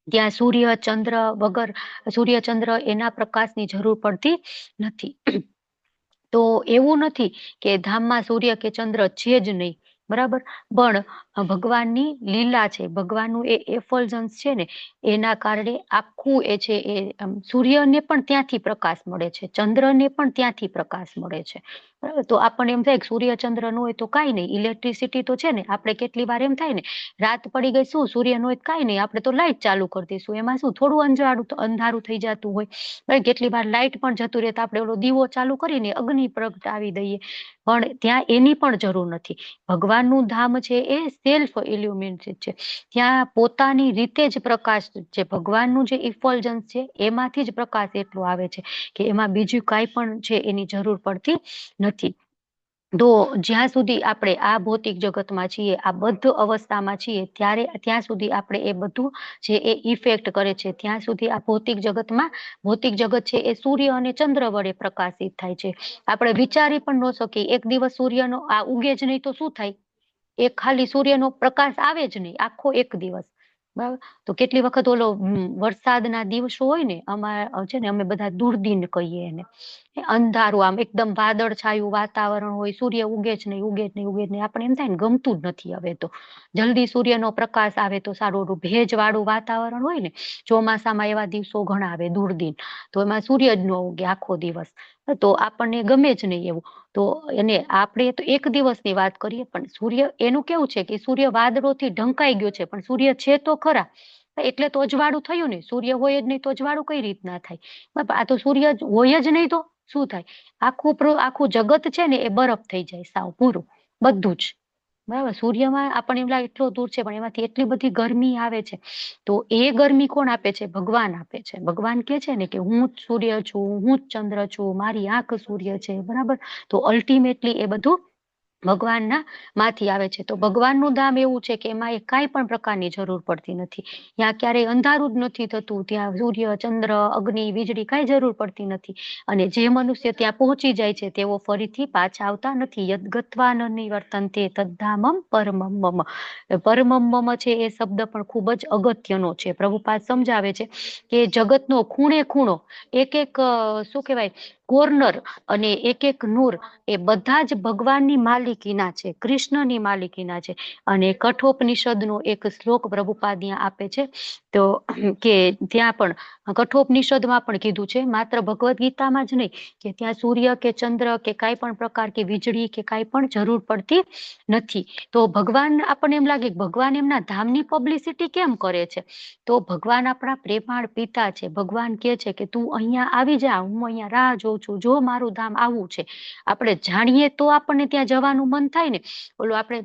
B: ત્યાં સૂર્ય ચંદ્ર વગર, સૂર્ય ચંદ્ર એના પ્રકાશની જરૂર પડતી નથી. તો એવું નથી કે ધામમાં સૂર્ય કે ચંદ્ર છે જ નહીં, બરાબર. પણ ભગવાનની લીલા છે, ભગવાનનું એ એફલ્જન્સ છે ને એના કારણે આખું એ છે એ સૂર્યને પણ ત્યાંથી પ્રકાશ મળે છે, ચંદ્રને પણ ત્યાંથી પ્રકાશ મળે છે. બરાબર. તો આપણને એમ થાય કે સૂર્ય ચંદ્ર ન હોય તો કઈ નહીં, ઇલેક્ટ્રિસિટી તો છે ને. આપણે કેટલી વાર એમ થાય ને રાત પડી ગઈ, શું સૂર્ય ન હોય કઈ નહીં, આપણે તો લાઈટ ચાલુ કરી દઈશું, એમાં શું થોડું અંધારું થઈ જતું હોય. કેટલી વાર લાઈટ પણ જતું રહે તો આપણે ઓલો દીવો ચાલુ કરીને અગ્નિ પ્રગટાવી દઈએ, પણ ત્યાં એની પણ જરૂર નથી. ભગવાનનું ધામ છે એ સેલ્ફ ઇલ્યુમિનેટેડ છે, ત્યાં પોતાની રીતે જ પ્રકાશ છે. ભગવાનનું જે ઇફલ્જન્સ છે એમાંથી જ પ્રકાશ એટલો આવે છે કે એમાં બીજું કાંઈ પણ છે એની જરૂર પડતી નથી. તો જ્યાં સુધી આપણે આ ભૌતિક જગતમાં છીએ, આ બદ્ધ અવસ્થામાં છીએ, ત્યાં સુધી આપણે એ બધું જે એ ઇફેક્ટ કરે છે. ત્યાં સુધી આ ભૌતિક જગતમાં, ભૌતિક જગત છે એ સૂર્ય અને ચંદ્ર વડે પ્રકાશિત થાય છે. આપણે વિચારી પણ ન શકીએ, એક દિવસ સૂર્યનો આ ઉગે જ નહીં તો શું થાય? એ ખાલી સૂર્યનો પ્રકાશ આવે જ નહીં આખો એક દિવસ, બરાબર. તો કેટલી વખત ઓલો વરસાદના દિવસો હોય ને, અમારે છે ને અમે બધા દુર્દિન કહીએ એને, અંધારું આમ એકદમ વાદળ છાયું વાતાવરણ હોય, સૂર્ય ઉગે જ નહીં, ઉગે જ નહીં, ઉગે જ નહીં. આપણે એમ થાય ને ગમતું જ નથી હવે તો, જલ્દી સૂર્યનો પ્રકાશ આવે તો સારું. ભેજ વાળું વાતાવરણ હોય ને, ચોમાસામાં એવા દિવસો ઘણા આવે દુર્દિન, તો એમાં સૂર્ય જ ન ઉગે આખો દિવસ, તો આપણને ગમે જ નહીં એવું. તો એને આપણે તો એક દિવસની વાત કરીએ, પણ સૂર્ય એનું કેવું છે કે સૂર્ય વાદળોથી ઢંકાઈ ગયો છે, પણ સૂર્ય છે તો ખરા, એટલે તો અજવાળું થયું ને. સૂર્ય હોય જ નહીં તો અજવાળું કઈ રીતના થાય? આ તો સૂર્ય હોય જ નહીં તો શું થાય? આખું જગત છે ને એ બરફ થઈ જાય સાવ પૂરું, બધું જ, બરાબર. સૂર્યમાં આપણને એમ લાગે એટલો દૂર છે પણ એમાંથી એટલી બધી ગરમી આવે છે. તો એ ગરમી કોણ આપે છે? ભગવાન આપે છે. ભગવાન કે છે ને કે હું જ સૂર્ય છું, હું જ ચંદ્ર છું, મારી આંખ સૂર્ય છે, બરાબર. તો અલ્ટિમેટલી એ બધું ભગવાનના માંથી આવે છે. તો ભગવાનનું ધામ એવું છે કે એમાં એ કાંઈ પણ પ્રકારની જરૂર પડતી નથી, ત્યાં ક્યારેય અંધારું જ નથી થતું, ત્યાં સૂર્ય ચંદ્ર અગ્નિ વીજળી કાંઈ જરૂર પડતી નથી. અને જે મનુષ્ય ત્યાં પહોંચી જાય છે તેઓ ફરીથી પાછા આવતા નથી. યદ્ગત્વા ન નિવર્તન્તે તદ્ધામમ પરમમ મમ. પરમમ મમ છે એ શબ્દ પણ ખૂબ જ અગત્યનો છે. પ્રભુપાદ સમજાવે છે કે જગતનો ખૂણે ખૂણો, એક શું કહેવાય, કોર્નર અને એક એક નૂર એ બધા જ ભગવાનની માલિક માલિકીના છે, કૃષ્ણની માલિકીના છે. અને કઠોપનિષદનો એક શ્લોક પ્રભુપાદ ત્યાં આપે છે, તો કે ત્યાં પણ કઠોપનિષદમાં પણ કીધું છે, માત્ર ભગવદ્ ગીતામાં જ નહીં, કે ત્યાં સૂર્ય કે ચંદ્ર કે કાંઈ પણ પ્રકાર કે વીજળી કે કાંઈ પણ જરૂર પડતી નથી. તો ભગવાન, આપણને એમ લાગે કે ભગવાન એમના ધામની પબ્લિસિટી કેમ કરે છે? તો ભગવાન આપણા પ્રેમાળ પિતા છે. ભગવાન કે છે કે તું અહીંયા આવી જા, હું અહીંયા રાહ જોઉં છું, જો મારું ધામ આવું છે. આપણે જાણીએ તો આપણને ત્યાં જવાનું મન થાય ને. ઓલું આપણે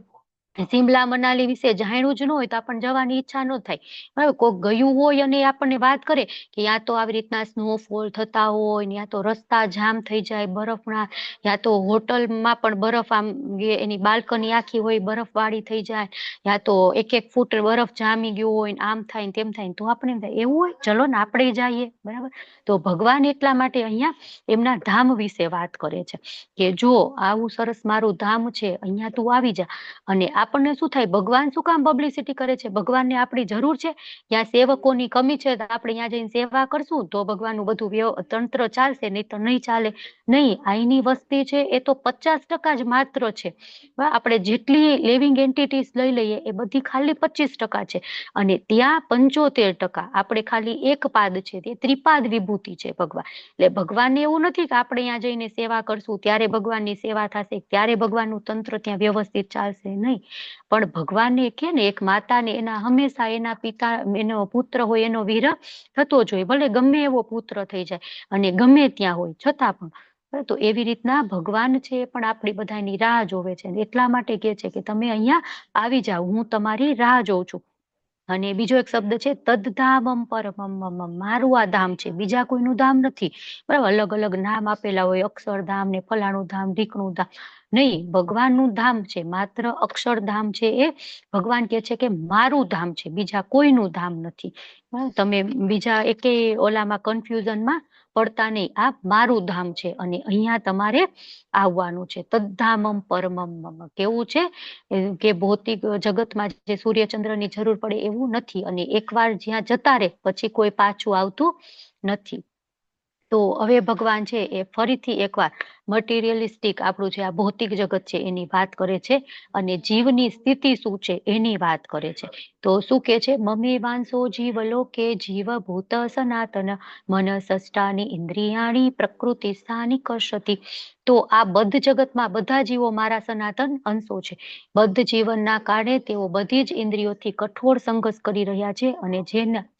B: શિમલા મનાલી વિશે જાણ્યું જ ન હોય તો આપણને જવાની ઈચ્છા ન થાય. બરાબર, કોઈક ગયું હોય અને આપણને વાત કરે કે યા તો આવી રીતના સ્નોફોલ થતા હોય ને, યા તો રસ્તા જામ થઈ જાય બરફના, યા તો હોટલમાં પણ બરફ આમ એની બાલ્કની આખી હોય બરફ વાળી થઈ જાય, યા તો 1-1 ફૂટ બરફ જામી ગયો હોય ને, આમ થાય ને તેમ થાય ને, તો આપણે એમ થાય એવું હોય, ચલો ને આપણે જઈએ. બરાબર, તો ભગવાન એટલા માટે અહીંયા એમના ધામ વિશે વાત કરે છે કે જો આવું સરસ મારું ધામ છે, અહીંયા તું આવી જા. અને આપણને શું થાય, ભગવાન શું કામ પબ્લિસિટી કરે છે? ભગવાનને આપણી જરૂર છે? ત્યાં સેવકોની કમી છે તો આપણે ત્યાં જઈને સેવા કરશું તો ભગવાનનું બધું તંત્ર ચાલશે, નહીં તો નહીં ચાલે. નહીં, અહીંની વસ્તી છે એ તો 50% જ માત્ર છે. આપણે જેટલી લિવિંગ એન્ટિટીઝ લઈ લઈએ એ બધી ખાલી 25% છે, અને ત્યાં 75% આપણે ખાલી એક પાદ છે, તે ત્રિપાદ વિભૂતિ છે ભગવાન. એટલે ભગવાનને એવું નથી કે આપણે ત્યાં જઈને સેવા કરશું ત્યારે ભગવાનની સેવા થશે, ત્યારે ભગવાનનું તંત્ર ત્યાં વ્યવસ્થિત ચાલશે. નહીં, પણ ભગવાનને કે ને એક માતાને એના હંમેશા એના પિતા, એનો પુત્ર હોય એનો વિરહ થતો જ હોય, ભલે ગમે એવો પુત્ર થઈ જાય અને ગમે ત્યાં હોય છતાં પણ. તો એવી રીતના ભગવાન છે પણ આપણી બધાની રાહ જોવે છે. એટલા માટે કે છે કે તમે અહીંયા આવી જાઓ, હું તમારી રાહ જોઉં છું. અને બીજો એક શબ્દ છે તદ્ધામમ પરમમ, મારું આ ધામ છે, બીજા કોઈનું ધામ નથી. બરાબર, અલગ અલગ નામ આપેલા હોય, અક્ષરધામ ને ફલાણું ધામ, ઢીકણું ધામ. નહીં, ભગવાનનું ધામ છે, માત્ર અક્ષરધામ છે એ ભગવાન કે છે કે મારું ધામ છે, બીજા કોઈનું ધામ નથી. તમે બીજા એકેય ઓલામાં કન્ફ્યુઝનમાં પડતા નહીં. આ મારું ધામ છે અને અહીંયા તમારે આવવાનું છે. તદ્ધામમ પરમમ, કેવું છે કે ભૌતિક જગતમાં જે સૂર્યચંદ્રની જરૂર પડે એવું નથી, અને એકવાર જ્યાં જતા રહે પછી કોઈ પાછું આવતું નથી. તો હવે ભગવાન છે એ ફરીથી એકવાર મટીરિયલિસ્ટિક આપણું જે આ ભૌતિક જગત છે એની વાત કરે છે, અને જીવની સ્થિતિ શું છે એની વાત કરે છે. તો શું કે છે? મમે વાંસો જીવલોકે જીવભૂત સનાતન મનસષ્ટાની ઇન્દ્રિયાણી પ્રકૃતિ સ્થાની કશતિ. તો આ બદ્ધ જગતમાં બધા જીવો મારા સનાતન અંશો છે. બદ્ધ જીવનના કારણે તેઓ બધી જ ઇન્દ્રિયોથી કઠોર સંઘર્ષ કરી રહ્યા છે, અને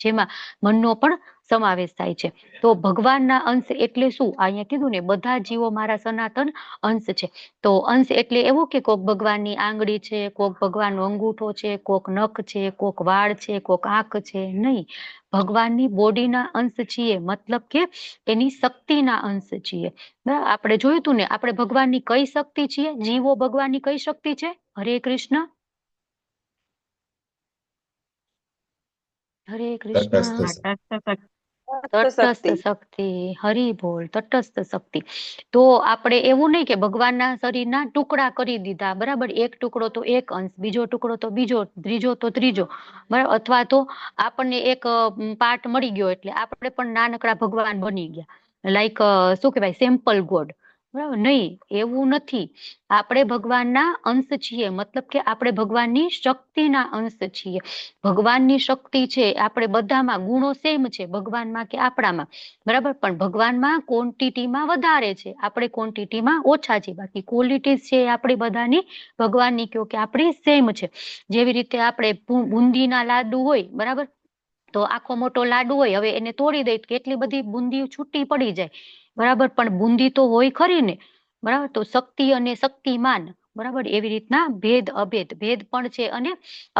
B: જેમાં મનનો પણ સમાવેશ થાય છે. તો ભગવાનના અંશ એટલે શું? અહીંયા કીધું ને, બધા જીવો મારા સનાતન અંશ છે. તો અંશ એટલે એવું કે કોક ભગવાનની આંગળી છે, કોક ભગવાનનો અંગૂઠો છે, કોક નખ છે, કોક વાળ છે, કોક આંખ છે. નહીં, ભગવાનની બોડીના અંશ છીએ, મતલબ કે એની શક્તિના અંશ છીએ. આપણે જોયું હતું ને, આપણે ભગવાનની કઈ શક્તિ છીએ? જીવો ભગવાનની કઈ શક્તિ છે? હરે કૃષ્ણ, હરે કૃષ્ણ. તટસ્થ શક્તિ, હરિ બોલ, તટસ્થ શક્તિ. તો આપણે એવું નહીં કે ભગવાનના શરીરના ટુકડા કરી દીધા, બરાબર, એક ટુકડો તો એક અંશ, બીજો ટુકડો તો બીજો, ત્રીજો તો ત્રીજો, બરાબર, અથવા તો આપણને એક પાર્ટ મળી ગયો એટલે આપણે પણ નાનકડા ભગવાન બની ગયા, લાઈક શું કહેવાય, સેમ્પલ ગોડ. બરાબર, નહીં, એવું નથી. આપણે ભગવાનના અંશ છીએ, મતલબ કે આપણે ભગવાનની શક્તિના અંશ છીએ. ભગવાનની શક્તિ છે આપણે બધામાં, ગુણો સેમ છે ભગવાનમાં કે આપણામાં, બરાબર, પણ ભગવાનમાં ક્વોન્ટિટીમાં વધારે છે, આપણે ક્વોન્ટિટીમાં ઓછા છે. બાકી ક્વોલિટીઝ છે આપણી બધાની, ભગવાનની કયો કે આપણી સેમ છે. જેવી રીતે આપણે બુંદીના લાડુ હોય, બરાબર, તો આખો મોટો લાડુ હોય, હવે એને તોડી દઈ કેટલી બધી બુંદી છૂટી પડી જાય, બરાબર, પણ બુંદી તો હોય ખરી ને, બરાબર. તો શક્તિ અને શક્તિમાન, બરાબર, એવી રીતના ભેદ અભેદ, ભેદ પણ છે અને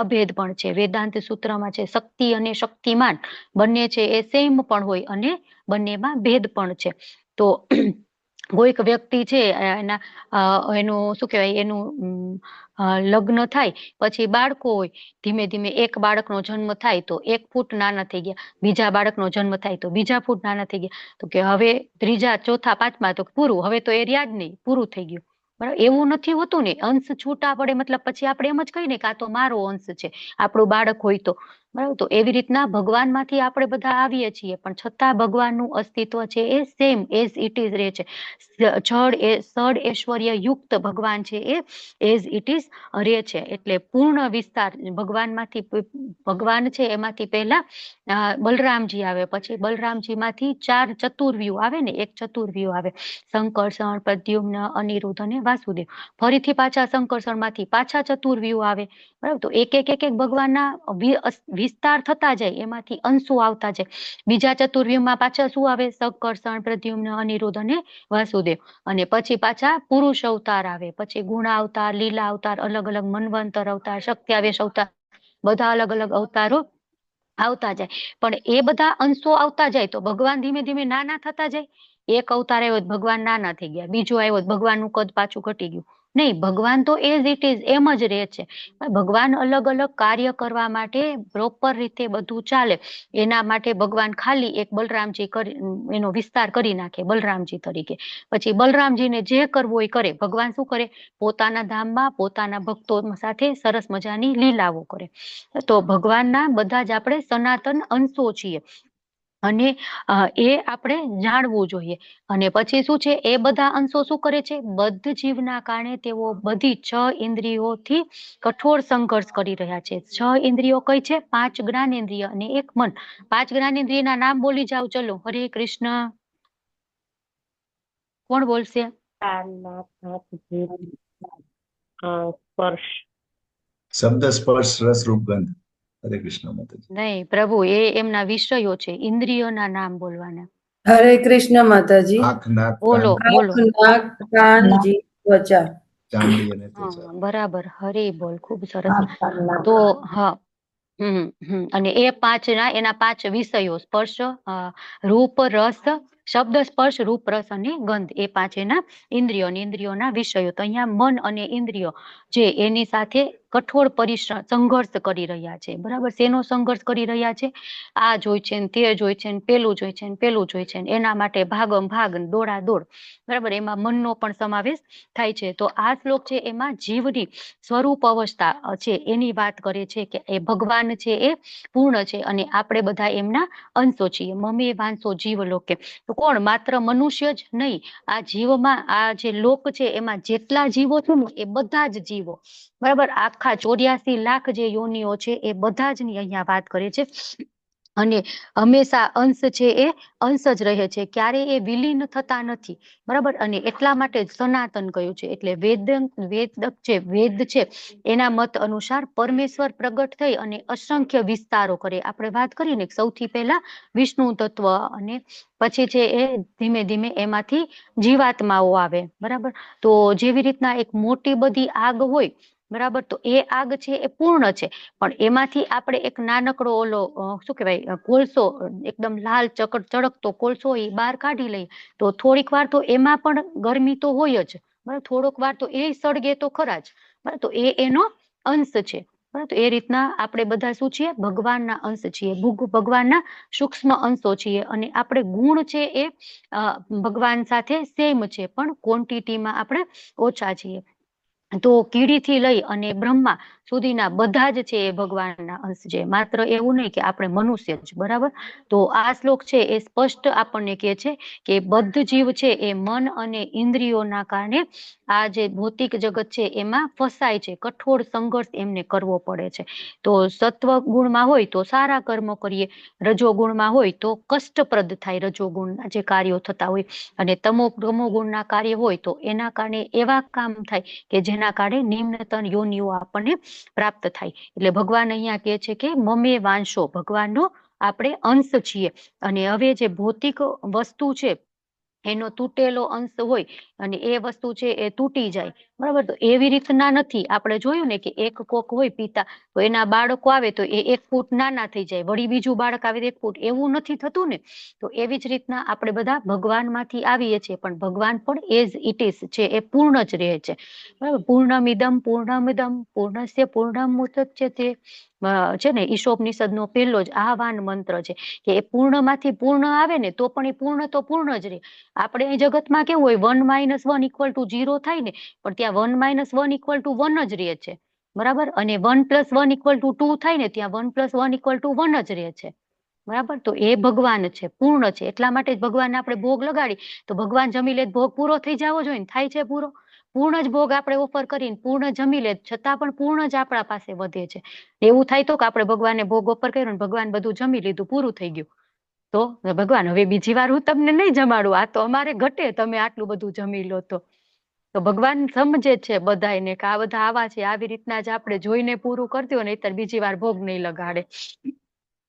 B: અભેદ પણ છે. વેદાંત સૂત્રમાં છે શક્તિ અને શક્તિમાન બંને છે એ સેમ પણ હોય અને બંનેમાં ભેદ પણ છે. તો કોઈક વ્યક્તિ છે એનું શું કહેવાય, એનું લગ્ન થાય પછી બાળકો હોય, ધીમે ધીમે એક બાળકનો જન્મ થાય તો 1 ફૂટ નાના થઈ ગયા, બીજા બાળકનો જન્મ થાય તો બીજા ફૂટ નાના થઈ ગયા, તો કે હવે ત્રીજા ચોથા પાંચમા તો પૂરું, હવે તો એ રહ્યા જ નહીં, પૂરું થઈ ગયું. બરાબર, એવું નથી હોતું ને. અંશ છૂટા પડે મતલબ પછી આપણે એમ જ કહીએ ને કે આ તો મારો અંશ છે, આપણું બાળક હોય તો, બરાબર. તો એવી રીતના ભગવાનમાંથી આપણે બધા આવીએ છીએ, પણ છતાં ભગવાનનું અસ્તિત્વ છે એ સેમ એઝ ઇટ ઇઝ રહે છે. સડ ઐશ્વર્ય યુક્ત ભગવાન છે એ એઝ ઇટ ઇઝ રહે છે. એટલે પૂર્ણ વિસ્તાર ભગવાનમાંથી ભગવાન છે એમાંથી પહેલા બલરામજી આવે, પછી બલરામજી માંથી 4 ચતુર્વ્યુહ આવે ને, એક ચતુર્વ્યુહ આવે સંકર્ષણ, પ્રદ્યુમ્ન, અનિરુદ્ધ અને વાસુદેવ. ફરીથી પાછા સંકર્ષણ માંથી પાછા ચતુર્વ્યુહ આવે. બરાબર. તો એક એક ભગવાનના વિસ્તાર થતા જાય, એમાંથી અંશો આવતા જાય. બીજા ચતુર્વ્યુહમાં પાછા શું આવે? સંકર્ષણ, પ્રદ્યુમ્ન, અનિરુદ્ધ અને વાસુદેવ. અને પછી પાછા પુરુષ અવતાર આવે, પછી ગુણ અવતાર, લીલા અવતાર, અલગ અલગ મન્વંતર અવતાર, શક્ત્યાવેશ અવતાર, બધા અલગ અલગ અવતારો આવતા જાય. પણ એ બધા અંશો આવતા જાય તો ભગવાન ધીમે ધીમે નાના થતા જાય. એક અવતાર આવ્યો ભગવાન નાના થઈ ગયા, બીજો આવ્યો ભગવાનનું કદ પાછું ઘટી ગયું. નહીં, ભગવાન તો એઝ ઇટ ઇઝ એમ જ રહે છે. ભગવાન અલગ અલગ કાર્ય કરવા માટે પ્રોપર રીતે બધું ચાલે, એના માટે ભગવાન ખાલી એક બલરામજી એનો વિસ્તાર કરી નાખે બલરામજી તરીકે. પછી બલરામજીને જે કરવું એ કરે. ભગવાન શું કરે? પોતાના ધામમાં પોતાના ભક્તો સાથે સરસ મજાની લીલાઓ કરે. તો ભગવાનના બધા જ આપણે સનાતન અંશો છીએ, અને એ આપણે જાણવું જોઈએ. અને પછી શું છે? એ બધા અંશો શું કરે છે? બદ્ધ જીવના કારણે તેઓ બધી 6 ઇન્દ્રિયોથી કઠોર સંઘર્ષ કરી રહ્યા છે. 6 ઇન્દ્રિયો કઈ છે? 5 જ્ઞાનેન્દ્રિય અને 1 મન. 5 જ્ઞાનેન્દ્રિયના નામ બોલી જાઓ, ચલો. હરે કૃષ્ણ. કોણ બોલશે?
F: શબ્દ, સ્પર્શ, રસ, રૂપ, ગંધ. હરે કૃષ્ણ માતાજી.
B: નહીં પ્રભુ, એ એમના વિષયો છે. ઇન્દ્રિયોના નામ બોલવાના.
G: હરે કૃષ્ણ માતાજી.
F: આંખ, નાક,
B: બોલો
F: કાન,
B: બોલો.
G: નાક, કાન, જીભ, ત્વચા.
F: ચામડી અને ત્વચા.
B: હા, બરાબર. હરે બોલ. ખૂબ સરસ. તો હા, અને એ 5 એના 5 વિષયો સ્પર્શ, રૂપ, રસ, શબ્દ, સ્પર્શ, રૂપ, રસ અને ગંધ. એ 5 એના ઇન્દ્રિયો, ઇન્દ્રિયોના વિષયો. તો અહીંયા મન અને ઇન્દ્રિયો જે એની સાથે કઠોર પરિશ્રમ સંઘર્ષ કરી રહ્યા છે. બરાબર. શેનો સંઘર્ષ કરી રહ્યા છે? આ જોઈ છે ને તે જોઈ છે ને પેલું જોઈ છે ને પેલું જોઈ છે ને એના માટે ભાગમ ભાગ, દોડા દોડ. બરાબર. એમાં મનનો પણ સમાવેશ થાય છે. તો આ શ્લોક છે એમાં જીવની સ્વરૂપ અવસ્થા છે એની વાત કરે છે, કે એ ભગવાન છે એ પૂર્ણ છે અને આપણે બધા એમના અંશો છીએ. મમે વાંસો જીવ લોકે. તો કોણ? માત્ર મનુષ્ય જ નહીં, આ જીવમાં, આ જે લોક છે એમાં જેટલા જીવો છે ને એ બધા જ જીવો, બરાબર, આખા 84 લાખ જે યોનિઓ છે એ બધા જ ની અહીંયા વાત કરે છે. અને હંમેશા અંશ છે એ અંશ જ રહે છે, ક્યારે એ વિલીન થતા નથી. બરાબર. અને એટલા માટે જ સનાતન કહ્યું છે. એટલે વેદ છે એના મત અનુસાર પરમેશ્વર પ્રગટ થઈ અને અસંખ્ય વિસ્તારો કરે. આપણે વાત કરી ને, સૌથી પહેલા વિષ્ણુ તત્વ, અને પછી છે એ ધીમે ધીમે એમાંથી જીવાત્માઓ આવે. બરાબર. તો જેવી રીતના એક મોટી બધી આગ હોય, બરાબર, તો એ આગ છે એ પૂર્ણ છે, પણ એમાંથી આપણે એક નાનકડો ઓલો શું કહેવાય, કોલસો, એકદમ લાલ ચળકતો કોલસો એ બહાર કાઢી લઈએ તો થોડીક વાર તો એમાં પણ ગરમી તો હોય જ. બરાબર. થોડોક વાર તો એ સળગે તો ખરા જ. બરાબર. તો એનો અંશ છે. બરાબર. એ રીતના આપણે બધા શું છીએ? ભગવાનના અંશ છીએ, ભગવાનના સૂક્ષ્મ અંશો છીએ. અને આપણે ગુણ છે એ ભગવાન સાથે સેમ છે, પણ ક્વોન્ટિટીમાં આપણે ઓછા છીએ. તો કીડીથી લઈ અને બ્રહ્મા સુધીના બધા જ છે એ ભગવાનના અંશ છે. માત્ર એવું નહીં કે આપણે મનુષ્ય જ. બરાબર. તો આ શ્લોક છે એ સ્પષ્ટ આપણને કહે છે કે બદ્ધ જીવ છે એ મન અને ઇન્દ્રિયોના કારણે આ જે ભૌતિક જગત છે એમાં ફસાય છે. કઠોર સંઘર્ષ એમને કરવો પડે છે. તો સત્વ ગુણમાં હોય તો સારા કર્મો કરીએ, રજોગુણમાં હોય તો કષ્ટપ્રદ થાય રજોગુણના જે કાર્યો થતા હોય, અને તમો ગુણના કાર્ય હોય તો એના કારણે એવા કામ થાય કે જેના કારણે નિમ્નતમ યોનિઓ આપણને પ્રાપ્ત થાય. એટલે ભગવાન અહીંયા કહે છે કે મમે વાંશો, ભગવાનનો આપણે અંશ છીએ. અને હવે જે ભૌતિક વસ્તુ છે એનો તૂટેલો અંશ હોય અને એ વસ્તુ છે એ તૂટી જાય. બરાબર. તો એવી રીતના નથી. આપણે જોયું ને કે એક કોક હોય પિતા, તો એના બાળકો આવે તો એ 1 ફૂટ નાના થઈ જાય, વળી બીજું બાળક આવે 1 ફૂટ. એવું નથી થતું ને. તો એવી જ રીતના આપણે બધા ભગવાનમાંથી આવીએ છીએ, પણ ભગવાન પણ એઝ ઇટ ઇઝ છે એ પૂર્ણ જ રહે છે. બરાબર. પૂર્ણમિદમ પૂર્ણસ્ય પૂર્ણમુદચ્યતે છે ને, ઈશોપનિષદનો પહેલો જ આહવાન મંત્ર છે કે એ પૂર્ણમાંથી પૂર્ણ આવે ને તો પણ એ પૂર્ણ તો પૂર્ણ જ રહે. આપણે અહીં જગતમાં કેવું હોય, 1 - 1 = 0 થાય ને, પણ ત્યાં 1 - 1 = 1 જ રહે છે. બરાબર, અને 1 + 1 = 2 થાય ને ત્યાં 1 + 1 = 1 જ રહે છે. બરાબર, તો એ ભગવાન છે, પૂર્ણ છે. એટલા માટે જ ભગવાનને આપણે ભોગ લગાડી તો ભગવાન જમી લે, ભોગ પૂરો થઈ જવો જોઈએ ને, થાય છે પૂરો. પૂર્ણ જ ભોગ આપણે ઓફર કરીને પૂર્ણ જમી લે, છતાં પણ પૂર્ણ જ આપણા પાસે વધે છે. એવું થાય તો કે આપણે ભગવાનને ભોગ ઓફર કર્યો ને ભગવાન બધું જમી લીધું, પૂરું થઈ ગયું, તો ભગવાન હવે બીજી વાર હું તમને નહીં જમાડું, આ તો અમારે ઘટે, તમે આટલું બધું જમી લો તો ભગવાન સમજે છે બધાને કે આ બધા આવા છે, આવી રીતના જ આપણે જોઈને પૂરું કરતી હોય, નહીંતર બીજી વાર ભોગ નહીં લગાડે.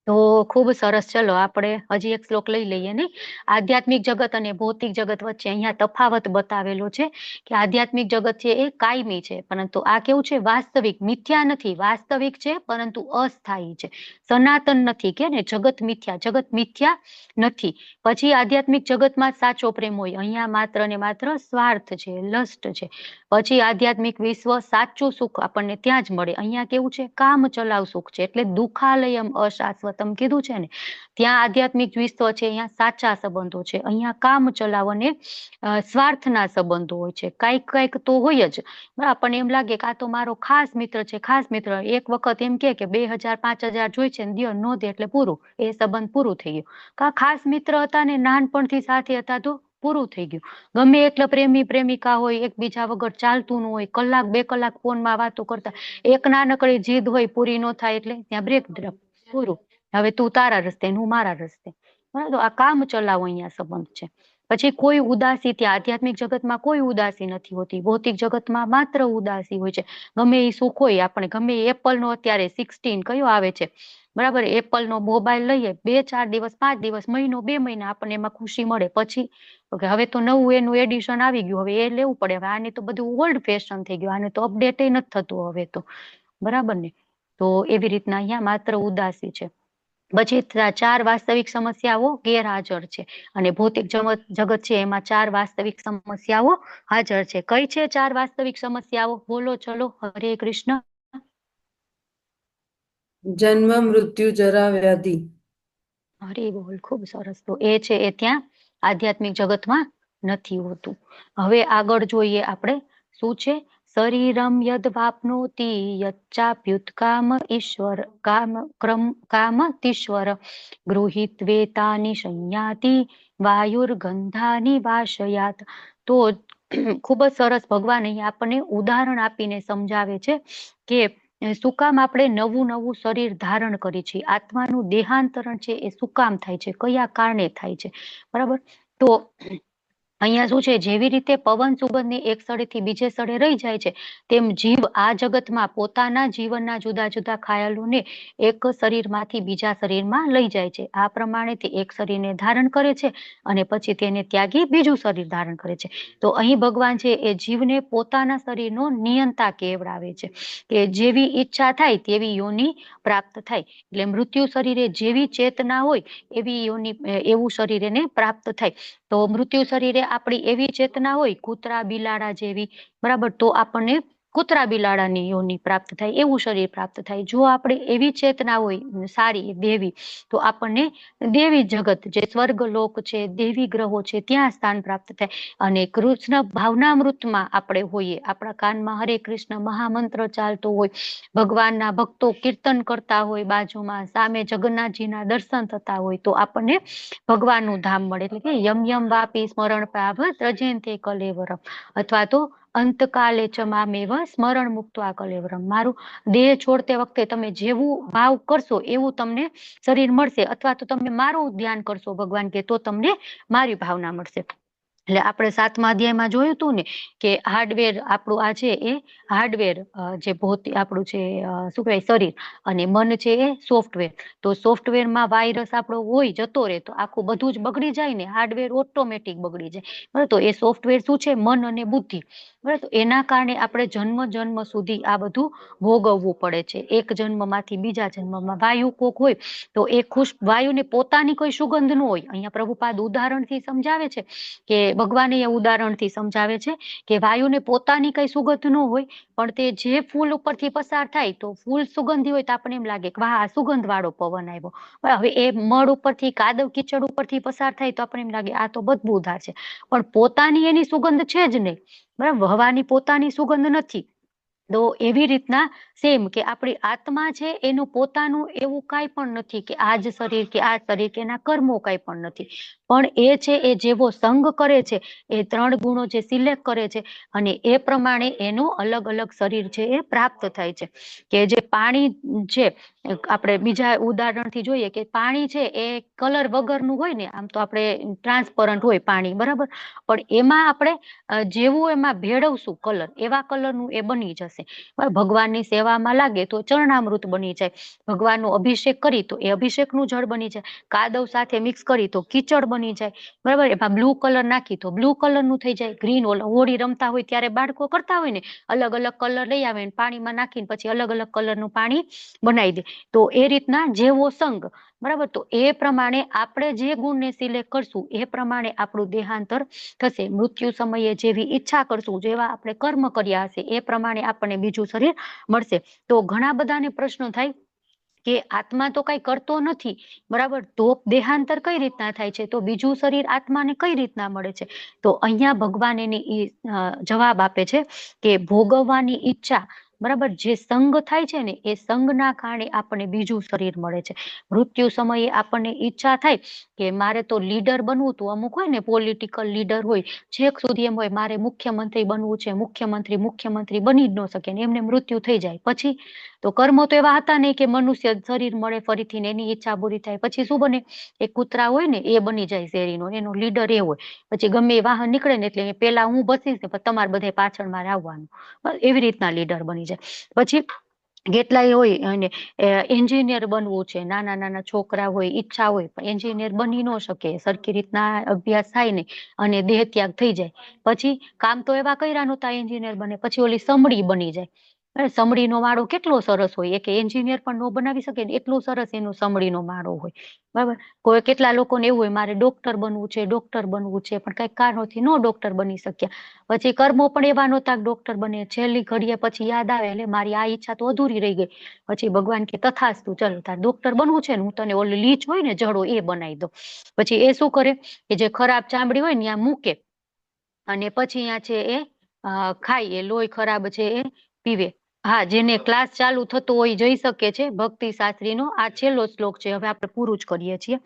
B: તો ખૂબ સરસ. ચલો આપણે હજી એક શ્લોક લઈ લઈએ. નહીં, આધ્યાત્મિક જગત અને ભૌતિક જગત વચ્ચે અહીંયા તફાવત બતાવેલો છે કે આધ્યાત્મિક જગત છે એ કાયમી છે, પરંતુ આ કેવું છે, વાસ્તવિક, મિથ્યા નથી. વાસ્તવિક છે પરંતુ અસ્થાયી છે, સનાતન નથી. કે ને જગત મિથ્યા નથી. પછી આધ્યાત્મિક જગતમાં સાચો પ્રેમ હોય, અહીંયા માત્ર ને માત્ર સ્વાર્થ છે, લસ્ટ છે. પછી આધ્યાત્મિક વિશ્વ સાચું સુખ આપણને ત્યાં જ મળે. અહીંયા કેવું છે, કામ ચલાવ સુખ છે, એટલે દુઃખાલયમ અશાશ્વતમ કીધું છે ને. ત્યાં આધ્યાત્મિક વિશ્વ છે, અહીંયા સાચા સંબંધો છે. અહીંયા કામ ચલાવ અને સ્વાર્થના સંબંધો હોય છે. કઈક તો હોય જ. આપણને એમ લાગે કે આ તો મારો ખાસ મિત્ર છે, ખાસ મિત્ર. એક વખત એમ કે 2000 5000 જોઈ છે ને દ્યો, નો દે એટલે પૂરું, એ સંબંધ પૂરું થઈ ગયું. કા ખાસ મિત્ર હતા ને નાનપણથી સાથે હતા તો પૂરું થઈ ગયું. ગમે એટલે પ્રેમી પ્રેમિકા હોય, એકબીજા વગર ચાલતું ન હોય, કલાક 2 કલાક ફોનમાં વાતો કરતા, એક નાનકડી જીદ હોય, પૂરી ન થાય એટલે ત્યાં બ્રેક ડ્રોપ, પૂરું. હવે તું તારા રસ્તે, હું મારા રસ્તે. બરાબર, આ કામ ચલાવો અહીંયા સંબંધ છે. પછી કોઈ ઉદાસી, ત્યાં આધ્યાત્મિક જગતમાં કોઈ ઉદાસી નથી હોતી, ભૌતિક જગતમાં માત્ર ઉદાસી હોય છે. ગમે એ સુખ હોય, આપણે ગમે એપલ નો અત્યારે 16 કયો આવે છે, બરાબર, એપલ નો મોબાઈલ લઈએ, 2-4 દિવસ, 5 દિવસ, મહિનો, 2 મહિના આપણને એમાં ખુશી મળે. પછી હવે તો નવું એનું એડિશન આવી ગયું, હવે એ લેવું પડે. હવે આને તો બધું ઓલ્ડ ફેશન થઈ ગયું, આને તો અપડેટ નથી થતું હવે તો, બરાબર ને. તો એવી રીતના અહીંયા માત્ર ઉદાસી છે. પછી 4 વાસ્તવિક સમસ્યાઓ ગેરહાજર છે, અને ભૌતિક જગત છે એમાં 4 વાસ્તવિક સમસ્યાઓ હાજર છે. કઈ છે 4 વાસ્તવિક સમસ્યાઓ? બોલો ચલો. હરે કૃષ્ણ.
G: જન્મ, મૃત્યુ, જરા, વ્યાધિ.
B: હરે બોલ, ખૂબ સરસ. તો એ છે, એ ત્યાં આધ્યાત્મિક જગતમાં નથી હોતું. હવે આગળ જોઈએ આપણે શું છે. શરીરમ યદ વાપનોતિ યચ્ચાપ્યુત્કામ ઈશ્વર કામતીશ્વર ગૃહીત્વેતાની સંયાતિ વાયુર્ગંધાની વાશયાત. તો ખૂબ જ સરસ ભગવાન અહીંયા આપણને ઉદાહરણ આપીને સમજાવે છે કે શું કામ આપણે નવું શરીર ધારણ કરી છે, આત્માનું દેહાંતરણ છે એ શું કામ થાય છે, કયા કારણે થાય છે, બરાબર. તો અહીંયા શું છે, જેવી રીતે પવન સુગંધને એક સ્થળેથી બીજે સ્થળે રહી જાય છે, તેમ જીવ આ જગતમાં પોતાના જીવનના જુદા જુદા ખ્યાલોને એક શરીરમાંથી બીજા શરીરમાં લઈ જાય છે. આ પ્રમાણે તે એક શરીરને ધારણ કરે છે અને પછી તેને ત્યાગી બીજું શરીર ધારણ કરે છે. તો અહીં ભગવાન છે એ જીવને પોતાના શરીરનો નિયંતા કેવડાવે છે કે જેવી ઈચ્છા થાય તેવી યોની પ્રાપ્ત થાય. એટલે મૃત્યુ શરીરે જેવી ચેતના હોય એવી યોની, એવું શરીર એને પ્રાપ્ત થાય. તો મૃત્યુ શરીરે આપણી એવી ચેતના હોય કૂતરા બિલાડા જેવી, બરાબર, તો આપણને કૂતરા બિલાડાની યોની પ્રાપ્ત થાય, એવું શરીર પ્રાપ્ત થાય. જો આપણે એવી ચેતના હોય સારી દેવી, તો આપણને દેવી જગત, જે સ્વર્ગ લોક છે, દેવી ગ્રહો છે, ત્યાં સ્થાન પ્રાપ્ત થાય. અને કૃષ્ણ ભાવનામૃતમાં આપણે હોઈએ, આપણા કાનમાં હરે કૃષ્ણ મહામંત્ર ચાલતો હોય, ભગવાનના ભક્તો કીર્તન કરતા હોય, બાજુમાં સામે જગન્નાથજીના દર્શન થતા હોય, તો આપણને ભગવાનનું ધામ મળે. એટલે કે યમ યમ વાપી સ્મરણ પ્રાભ ત્રજેન્તે કલેવરમ, અથવા તો અંતકાલે ચ મામેવ સ્મરણ મુક્ત્વા કલેવરમ. મારું દેહ છોડતે વખતે તમે જેવું ભાવ કરશો એવું તમને શરીર મળશે, અથવા તો તમે મારું ધ્યાન કરશો ભગવાન કે, તો તમને મારી ભાવના મળશે. એટલે આપણે 7મા અધ્યાયમાં જોયું હતું ને કે હાર્ડવેર આપણું આ છે એ હાર્ડવેર, જે ભૌતિક આપણું છે શું કહેવાય શરીર, અને મન છે એ સોફ્ટવેર. તો સોફ્ટવેરમાં વાયરસ આપણો હોય જતો રહે તો આખું બધું જ બગડી જાય ને, હાર્ડવેર ઓટોમેટિક બગડી જાય, બરાબર. તો એ સોફ્ટવેર શું છે, મન અને બુદ્ધિ, બરાબર. તો એના કારણે આપણે જન્મ સુધી આ બધું ભોગવવું પડે છે. એક જન્મમાંથી બીજા જન્મમાં વાયુ કોક હોય તો એ વાયુને પોતાની કોઈ સુગંધ ન હોય. અહીંયા પ્રભુપાદ ઉદાહરણથી સમજાવે છે કે ભગવાન એ ઉદાહરણથી સમજાવે છે કે વાયુને પોતાની કઈ સુગંધ ન હોય, પણ તે જે ફૂલ ઉપરથી પસાર થાય તો ફૂલ સુગંધી હોય તો આપણને એમ લાગે કે વાહ, આ સુગંધ વાળો પવન આવ્યો. હવે એ મળ ઉપરથી, કાદવ કીચડ ઉપરથી પસાર થાય તો આપણને એમ લાગે આ તો બદબૂદાર છે, પણ પોતાની એની સુગંધ છે જ નહીં, બરાબર. હવાની પોતાની સુગંધ નથી, તો એવી રીતના સેમ કે આપણી આત્મા છે એનું પોતાનું એવું કાંઈ પણ નથી કે આ જ શરીર કે આ શરીર કે એના કર્મો કાંઈ પણ નથી, પણ એ છે એ જેવો સંગ કરે છે એ 3 ગુણો જે સિલેક્ટ કરે છે અને એ પ્રમાણે એનું અલગ અલગ શરીર છે એ પ્રાપ્ત થાય છે. કે જે પાણી છે, આપણે બીજા ઉદાહરણથી જોઈએ કે પાણી છે એ કલર વગરનું હોય ને, આમ તો આપણે ટ્રાન્સપરન્ટ હોય પાણી, બરાબર, પણ એમાં આપણે જેવું એમાં ભેળવશું કલર એવા કલરનું એ બની જશે. ભગવાનની સેવામાં લાગે તો ચરણામૃત બની જાય, ભગવાનનો અભિષેક કરી તો એ અભિષેકનું જળ બની જાય, કાદવ સાથે મિક્સ કરી તો કીચડ બની જાય, બરાબર. એમાં બ્લુ કલર નાખી તો બ્લુ કલરનું થઈ જાય. ગ્રીન હોળી રમતા હોય ત્યારે બાળકો કરતા હોય ને, અલગ અલગ કલર લઈ આવે ને પાણીમાં નાખીને પછી અલગ અલગ કલરનું પાણી બનાવી દે. તો એ રીતના જેવો સંગ, બરાબર, તો એ પ્રમાણે આપણે જે ગુણને સિલેક્ટ કરશું એ પ્રમાણે આપણું દેહાંતર થશે. મૃત્યુ સમયે જેવી ઈચ્છા કરશું, જેવા આપણે કર્મ કર્યા હશે એ પ્રમાણે આપણને બીજું શરીર મળશે. તો ઘણા બધાને પ્રશ્ન થાય કે આત્મા તો કઈ કરતો નથી, બરાબર, તો દેહાંતર કઈ રીતના થાય છે, તો બીજું શરીર આત્માને કઈ રીતના મળે છે? તો અહીંયા ભગવાન એની જવાબ આપે છે કે ભોગવવાની ઈચ્છા, બરાબર, જે સંગ થાય છે ને એ સંગના કારણે આપણને બીજું શરીર મળે છે. મૃત્યુ સમયે આપણને ઈચ્છા થાય કે મારે તો લીડર બનવું, તો અમુક હોય ને પોલિટિકલ લીડર હોય, છેક સુધી એમ હોય મારે મુખ્યમંત્રી બનવું છે, મુખ્યમંત્રી બની જ ન શકે ને એમને મૃત્યુ થઈ જાય. પછી તો કર્મો તો એવા હતા નહીં કે મનુષ્ય શરીર મળે ફરીથી ને એની ઈચ્છા પૂરી થાય. પછી શું બને? એ કૂતરા હોય ને એ બની જાય શેરીનો, એનો લીડર એ હોય. પછી ગમે એ વાહન નીકળે ને એટલે પેલા હું બસીશ ને પછી તમારે બધા પાછળ મારે આવવાનું, એવી રીતના લીડર બની જાય. પછી કેટલાય હોય અને એન્જિનિયર બનવું છે, નાના નાના છોકરા હોય, ઈચ્છા હોય, પણ એન્જિનિયર બની ન શકે, સરખી રીતના અભ્યાસ થાય ને અને દેહ ત્યાગ થઈ જાય. પછી કામ તો એવા કર્યા નહોતા એન્જિનિયર બને, પછી ઓલી સમડી બની જાય. સમડીનો માળો કેટલો સરસ હોય, કે એન્જિનિયર પણ ન બનાવી શકે ને એટલું સરસ એનો સમડીનો માળો હોય, બરાબર. કોઈ કેટલા લોકોને એવું હોય મારે ડોક્ટર બનવું છે, પણ કઈક કારણોથી નો ડોક્ટર બની શક્યા. પછી કર્મો પણ એવા નહોતા ડોક્ટર બને, છેલ્લી ઘડીએ પછી યાદ આવે એટલે મારી આ ઈચ્છા તો અધૂરી રહી ગઈ. પછી ભગવાન કે તથાસ્તુ, ચાલો તાર ડોક્ટર બનવું છે ને હું તને ઓલી લીચ હોય ને જડો એ બનાવી દઉં. પછી એ શું કરે કે જે ખરાબ ચામડી હોય ને ત્યાં મૂકે અને પછી અહીંયા છે એ ખાય, એ લોહી ખરાબ છે એ પીવે. હા, જેને ક્લાસ ચાલુ થતો હોય જઈ શકે છે, ભક્તિ શાસ્ત્રીનો આ છેલ્લો શ્લોક છે, હવે આપણે પૂરું જ કરીએ છીએ.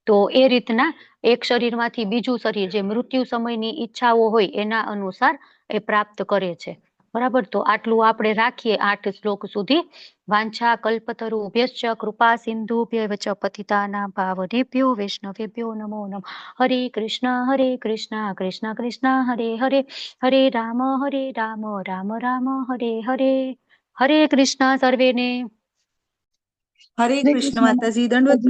B: તો એ રીતના એક શરીરમાંથી બીજું શરીર જે મૃત્યુ સમયની ઈચ્છાઓ હોય એના અનુસાર એ પ્રાપ્ત કરે છે, બરાબર. તો આટલું આપણે રાખીએ 8 શ્લોક સુધી. વાંછા કલ્પતરુભ્યશ્ચ કૃપા સિંધુભ્યૈવ ચ પતિતાનાં પાવનેભ્યો વૈષ્ણવેભ્યો નમો નમઃ. હરે કૃષ્ણ કૃષ્ણ કૃષ્ણ હરે હરે, હરે રામ રામ રામ હરે હરે. હરે કૃષ્ણ સર્વેને.
A: હરે કૃષ્ણ માતાજી, દંડવત